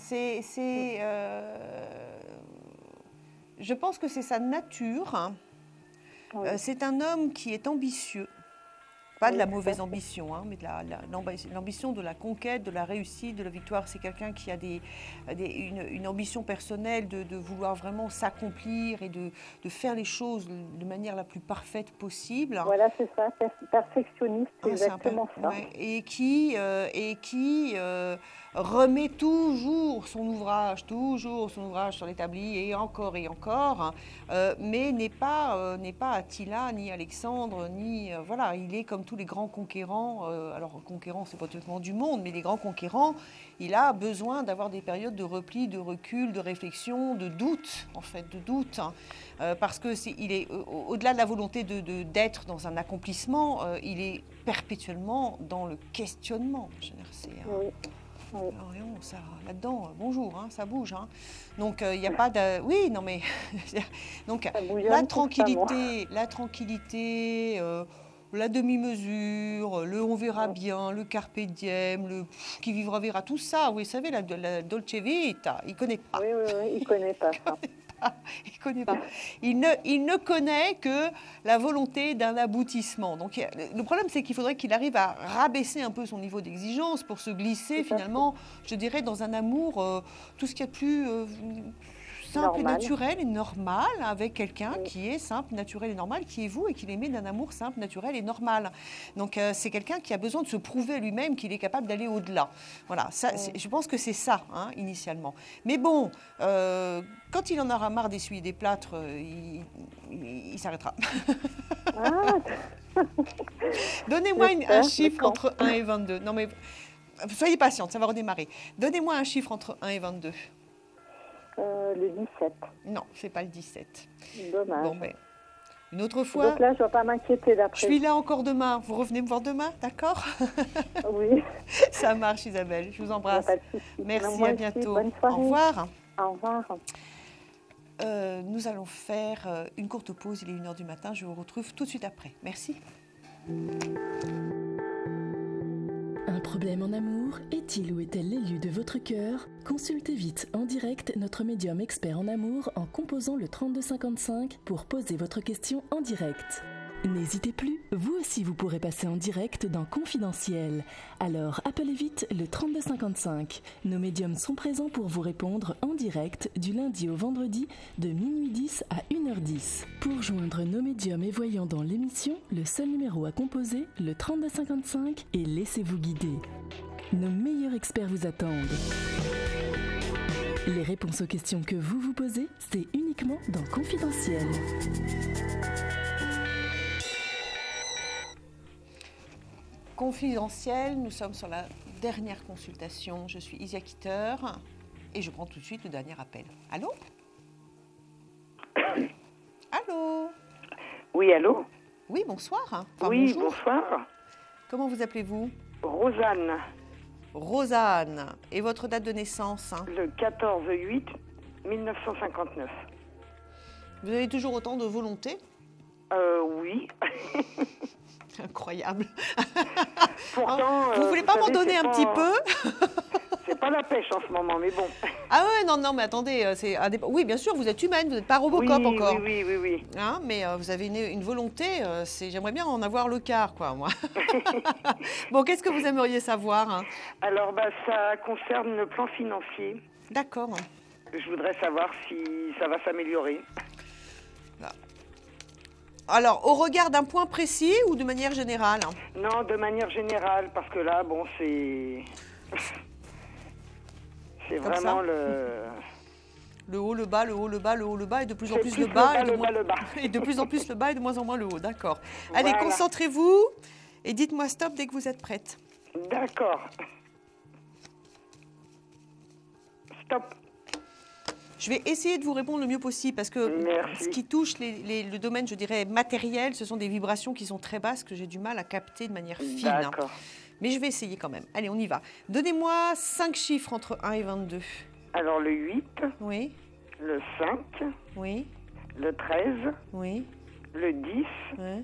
Je pense que c'est sa nature. Hein. Oui. C'est un homme qui est ambitieux. Pas de la mauvaise ambition, hein, mais de l'ambition de la conquête, de la réussite, de la victoire. C'est quelqu'un qui a une ambition personnelle de vouloir vraiment s'accomplir et de faire les choses de manière la plus parfaite possible. Voilà, c'est ça, perfectionniste, c'est exactement ça. Ouais, et qui remet toujours son ouvrage sur l'établi et encore, mais n'est pas Attila, ni Alexandre, ni... voilà, il est comme tous les grands conquérants. Alors, conquérant, c'est pas totalement du monde, mais les grands conquérants, il a besoin d'avoir des périodes de repli, de recul, de réflexion, de doute, en fait, parce que il est au-delà de la volonté d'être dans un accomplissement, il est perpétuellement dans le questionnement. Oui. Alors, ça, là-dedans, bonjour, hein, ça bouge. Hein. Donc, il n'y a pas de... Oui, non, mais... Donc, la tranquillité, la demi-mesure, le on verra bien, le carpe diem, le qui vivra verra, tout ça, vous savez, la dolce vita, il ne connaît pas. Oui, il ne connaît pas ça. Il connaît pas. Il ne connaît que la volonté d'un aboutissement. Donc, le problème, c'est qu'il faudrait qu'il arrive à rabaisser un peu son niveau d'exigence pour se glisser, finalement, je dirais, dans un amour, tout ce qu'il y a de plus simple et Normal. naturel et normal avec quelqu'un qui est simple, naturel et normal, qui est vous et qui l'aimait d'un amour simple, naturel et normal. Donc c'est quelqu'un qui a besoin de se prouver à lui-même qu'il est capable d'aller au-delà. Voilà, ça, je pense que c'est ça, hein, initialement. Mais bon, quand il en aura marre d'essuyer des plâtres, il s'arrêtera. Ah, Donnez-moi j'espère, un chiffre mais quand entre 1 et 22. Non mais, soyez patiente, ça va redémarrer. Donnez-moi un chiffre entre 1 et 22. Le 17. Non, c'est pas le 17. Dommage. Bon, ben, une autre fois, Donc là, je ne dois pas m'inquiéter je d'après. suis là encore demain. Vous revenez me voir demain, d'accord? Oui, Ça marche, Isabelle. Je vous il n'y a embrasse. pas de souci. Merci, Moi à aussi, bientôt. bonne Au soirée. revoir. Au revoir. Nous allons faire une courte pause. Il est 1h du matin. Je vous retrouve tout de suite après. Merci. Un problème en amour est-il ou est-elle l'élu de votre cœur? Consultez vite en direct notre médium expert en amour en composant le 3255 pour poser votre question en direct. N'hésitez plus, vous aussi vous pourrez passer en direct dans Confidentiel. Alors appelez vite le 3255. Nos médiums sont présents pour vous répondre en direct du lundi au vendredi de minuit 10 à 1h10. Pour joindre nos médiums et voyants dans l'émission, le seul numéro à composer, le 3255, et laissez-vous guider. Nos meilleurs experts vous attendent. Les réponses aux questions que vous vous posez, c'est uniquement dans Confidentiel. Confidentiel, nous sommes sur la dernière consultation. Je suis Isia Kitter et je prends tout de suite le dernier appel. Allô? Allô? Oui, allô? Oui, bonsoir. Enfin, oui, bonjour. bonsoir. Comment vous appelez-vous? Rosanne, Rosanne. Et votre date de naissance? le 14/8/1959. Vous avez toujours autant de volonté? Oui. Incroyable. Pourtant, vous voulez pas m'en donner c'est un pas- petit peu? C'est pas la pêche en ce moment, mais bon. Ah ouais, non, mais attendez, oui, bien sûr, vous êtes humaine, vous n'êtes pas Robocop oui, encore. Oui. Hein, mais vous avez une volonté, j'aimerais bien en avoir le quart, quoi, moi. Bon, qu'est-ce que vous aimeriez savoir, hein? Alors, ça concerne le plan financier. D'accord. Je voudrais savoir si ça va s'améliorer. Alors, au regard d'un point précis ou de manière générale? Non, de manière générale, parce que là, bon, c'est... C'est Comme vraiment ça Le haut, le bas, le haut, le bas, le haut, le bas, et de plus en C'est plus plus le bas, le bas, le bas. et de plus en plus le bas et de moins en moins le haut, d'accord. Allez, Voilà. concentrez-vous et dites-moi stop dès que vous êtes prête. D'accord. Stop. Je vais essayer de vous répondre le mieux possible parce que Merci. ce qui touche le domaine, je dirais, matériel, ce sont des vibrations qui sont très basses que j'ai du mal à capter de manière fine. D'accord. Mais je vais essayer quand même. Allez, on y va. Donnez-moi 5 chiffres entre 1 et 22. Alors, le 8, Oui, le 5, oui, le 13, oui. le 10 Ouais.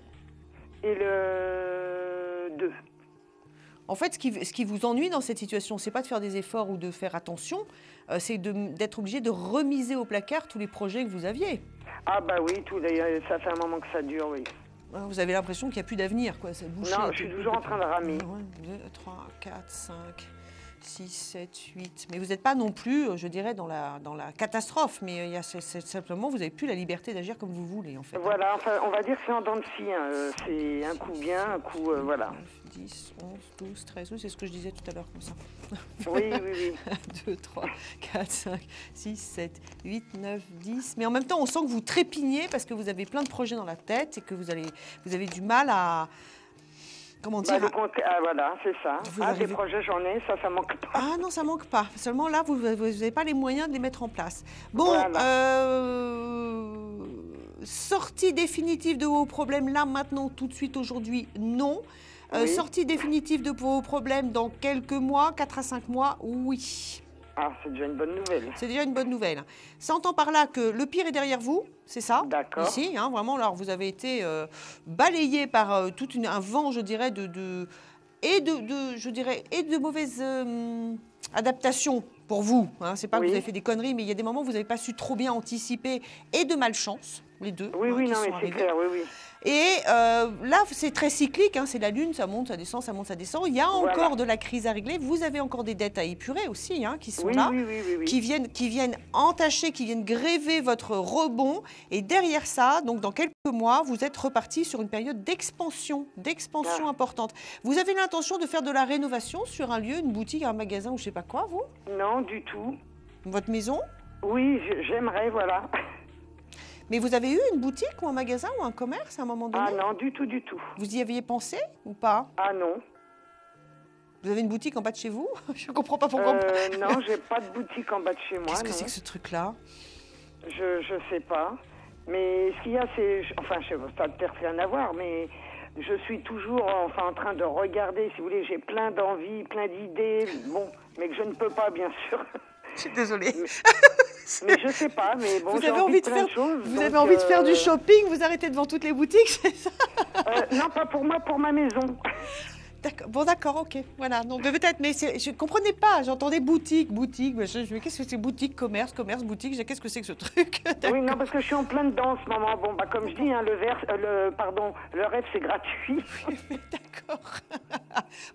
et le 2. En fait, ce qui vous ennuie dans cette situation, c'est pas de faire des efforts ou de faire attention, c'est d'être obligé de remiser au placard tous les projets que vous aviez. Ah bah oui, ça fait un moment que ça dure, oui. Vous avez l'impression qu'il n'y a plus d'avenir, quoi. C'est bouché. Non, je suis toujours en train de ramer. 2, 3, 4, 5, 6, 7, 8. Mais vous n'êtes pas non plus, je dirais, dans la catastrophe. Mais c'est simplement, vous n'avez plus la liberté d'agir comme vous voulez, en fait. Voilà, enfin, on va dire que c'est en dents de scie. Hein. C'est un coup bien, un coup... voilà. 10, 11, 12, 13, oui, c'est ce que je disais tout à l'heure, comme ça. Oui, oui, oui. 1, 2, 3, 4, 5, 6, 7, 8, 9, 10. Mais en même temps, on sent que vous trépignez parce que vous avez plein de projets dans la tête et que vous avez du mal à... Comment dire voilà, c'est ça. Des projets, j'en ai, ça manque pas. Ah non, ça manque pas. Seulement là, vous n'avez pas les moyens de les mettre en place. Bon, Voilà. Sortie définitive de vos problèmes, là, maintenant, tout de suite, aujourd'hui, non. Oui. Sortie définitive de vos problèmes dans quelques mois, 4 à 5 mois, oui. Ah, c'est déjà une bonne nouvelle. C'est déjà une bonne nouvelle. Ça entend par là que le pire est derrière vous, c'est ça? D'accord. Ici, hein, vraiment, alors vous avez été balayé par un vent, je dirais, de mauvaises adaptations pour vous. Hein. C'est pas que vous avez fait des conneries, mais il y a des moments où vous n'avez pas su trop bien anticiper et de malchance. les deux. Oui, oui, qui non, sont mais c'est arrivés. clair, oui, oui. Et là, c'est très cyclique, hein, c'est la lune, ça monte, ça descend, ça monte, ça descend. Il y a encore de la crise à régler. Vous avez encore des dettes à épurer aussi, hein, qui sont là, oui. qui viennent entacher, qui viennent gréver votre rebond. Et derrière ça, donc dans quelques mois, vous êtes reparti sur une période d'expansion importante. Vous avez l'intention de faire de la rénovation sur un lieu, une boutique, un magasin ou je sais pas quoi, vous? Non, du tout. Votre maison? Oui, j'aimerais, voilà. Mais vous avez eu une boutique ou un magasin ou un commerce à un moment donné? Ah non, du tout, du tout. Vous y aviez pensé ou pas? Ah non. Vous avez une boutique en bas de chez vous? Je ne comprends pas pourquoi. Non, j'ai pas de boutique en bas de chez moi. Qu'est-ce que c'est que ce truc-là? Je sais pas. Mais ce qu'il y a, c'est... Enfin, ça n'a peut-être rien à voir, mais je suis toujours en train de regarder. Si vous voulez, j'ai plein d'envies, plein d'idées. Bon, mais que je ne peux pas, bien sûr. Je suis désolée. Mais je sais pas, mais bon, vous avez envie de faire, choses, vous avez envie de faire du shopping, vous arrêtez devant toutes les boutiques, c'est ça? Non, pas pour moi, pour ma maison. Bon, d'accord, ok. Voilà. Donc peut-être, mais je ne comprenais pas. J'entendais boutique. Mais qu'est-ce que c'est boutique, commerce, boutique? Qu'est-ce que c'est que ce truc? Oui, non, parce que je suis en plein dedans en ce moment. Bon, bah comme je dis, hein, le rêve c'est gratuit. D'accord.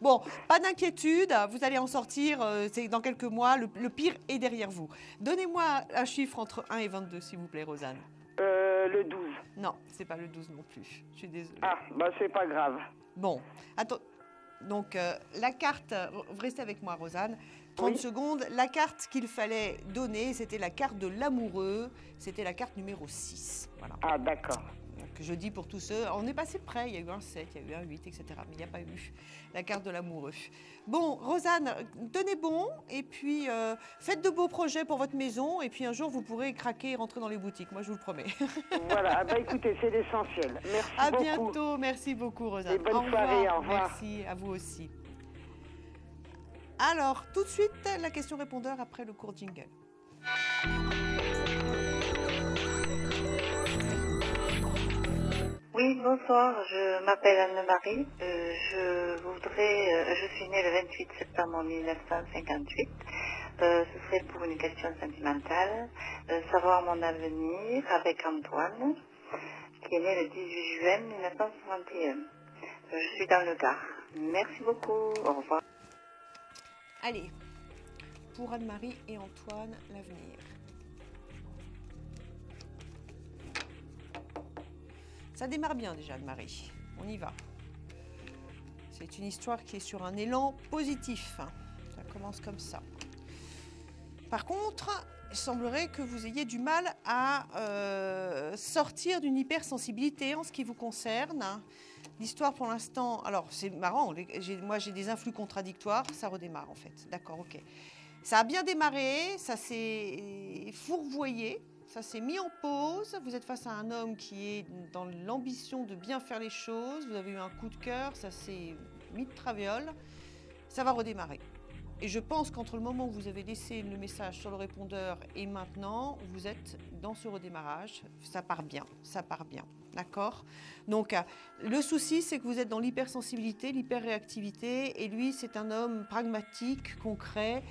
Bon, pas d'inquiétude. Vous allez en sortir. C'est dans quelques mois. Le pire est derrière vous. Donnez-moi un chiffre entre 1 et 22, s'il vous plaît, Rosanne. Le 12. Non, c'est pas le 12 non plus. Je suis désolée. Ah, bah c'est pas grave. Bon, attends. Donc, la carte, vous restez avec moi, Rosanne, 30 secondes. La carte qu'il fallait donner, c'était la carte de l'amoureux. C'était la carte numéro 6. Voilà. Ah, d'accord. Donc, je dis pour tous ceux, on est passé près, il y a eu un 7, il y a eu un 8, etc. Mais il n'y a pas eu la carte de l'amoureux. Bon, Rosanne, tenez bon, et puis faites de beaux projets pour votre maison, et puis un jour, vous pourrez craquer et rentrer dans les boutiques. Moi, je vous le promets. Voilà, bah écoutez, c'est l'essentiel. Merci beaucoup. À bientôt, merci beaucoup, Rosanne. Et bonne soirée, au revoir. Merci, à vous aussi. Alors, tout de suite, la question répondeur après le court jingle. Oui, bonsoir, je m'appelle Anne-Marie. Je suis née le 28 septembre 1958. Ce serait pour une question sentimentale, savoir mon avenir avec Antoine, qui est né le 18 juin 1961. Je suis dans le Gard. Merci beaucoup, au revoir. Allez, pour Anne-Marie et Antoine, l'avenir. Ça démarre bien déjà, Anne-Marie. On y va. C'est une histoire qui est sur un élan positif. Ça commence comme ça. Par contre, il semblerait que vous ayez du mal à sortir d'une hypersensibilité en ce qui vous concerne. L'histoire pour l'instant, alors c'est marrant, moi j'ai des influx contradictoires, ça redémarre en fait. D'accord, ok. Ça a bien démarré, ça s'est fourvoyé. Ça s'est mis en pause, vous êtes face à un homme qui est dans l'ambition de bien faire les choses, vous avez eu un coup de cœur, ça s'est mis de traviole, ça va redémarrer. Et je pense qu'entre le moment où vous avez laissé le message sur le répondeur et maintenant, vous êtes dans ce redémarrage, ça part bien, d'accord? Donc le souci, c'est que vous êtes dans l'hypersensibilité, l'hyperréactivité, et lui, c'est un homme pragmatique, concret,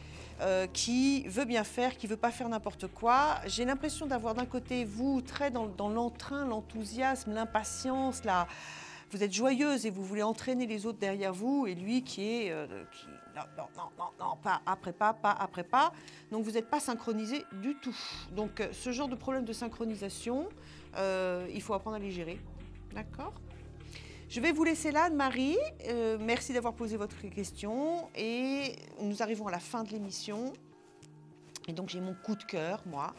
qui veut bien faire, qui ne veut pas faire n'importe quoi. J'ai l'impression d'avoir d'un côté, vous, très dans l'entrain, l'enthousiasme, l'impatience, vous êtes joyeuse et vous voulez entraîner les autres derrière vous, et lui qui est... non, pas après pas. Donc vous n'êtes pas synchronisé du tout. Donc ce genre de problème de synchronisation, il faut apprendre à les gérer. D'accord ? Je vais vous laisser là, Anne-Marie. Merci d'avoir posé votre question. Et nous arrivons à la fin de l'émission. Et donc j'ai mon coup de cœur, moi,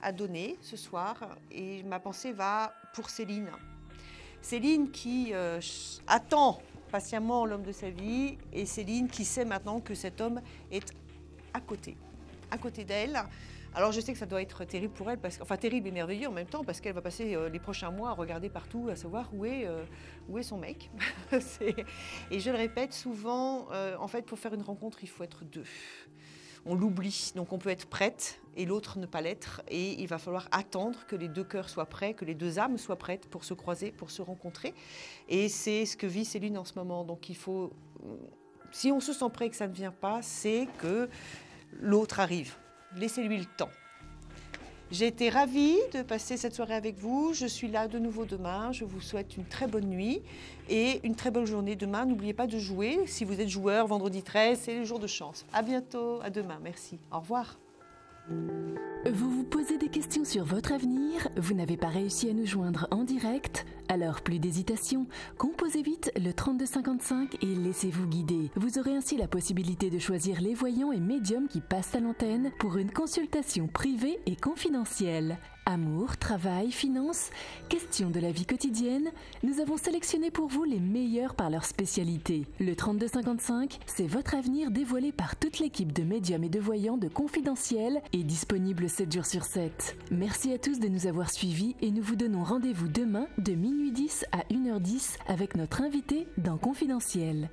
à donner ce soir. Et ma pensée va pour Céline. Céline qui attend patiemment l'homme de sa vie, et Céline qui sait maintenant que cet homme est à côté d'elle. Alors je sais que ça doit être terrible pour elle, terrible et merveilleux en même temps, parce qu'elle va passer les prochains mois à regarder partout, à savoir où est son mec. Et je le répète souvent, en fait pour faire une rencontre, il faut être deux. On l'oublie, donc on peut être prête et l'autre ne pas l'être, et il va falloir attendre que les deux cœurs soient prêts, que les deux âmes soient prêtes pour se croiser, pour se rencontrer. Et c'est ce que vit Céline en ce moment. Donc il faut, si on se sent prêt et que ça ne vient pas, c'est que l'autre arrive. Laissez-lui le temps. J'ai été ravie de passer cette soirée avec vous. Je suis là de nouveau demain. Je vous souhaite une très bonne nuit et une très bonne journée demain. N'oubliez pas de jouer. Si vous êtes joueur, vendredi 13, c'est le jour de chance. À bientôt, à demain. Merci. Au revoir. Vous vous posez des questions sur votre avenir? Vous n'avez pas réussi à nous joindre en direct? Alors plus d'hésitation, composez vite le 3255 et laissez-vous guider. Vous aurez ainsi la possibilité de choisir les voyants et médiums qui passent à l'antenne pour une consultation privée et confidentielle. Amour, travail, finances, questions de la vie quotidienne, nous avons sélectionné pour vous les meilleurs par leur spécialité. Le 3255, c'est votre avenir dévoilé par toute l'équipe de médiums et de voyants de Confidentiel et disponible 7 jours sur 7. Merci à tous de nous avoir suivis et nous vous donnons rendez-vous demain de minuit 10 à 1h10 avec notre invité dans Confidentiel.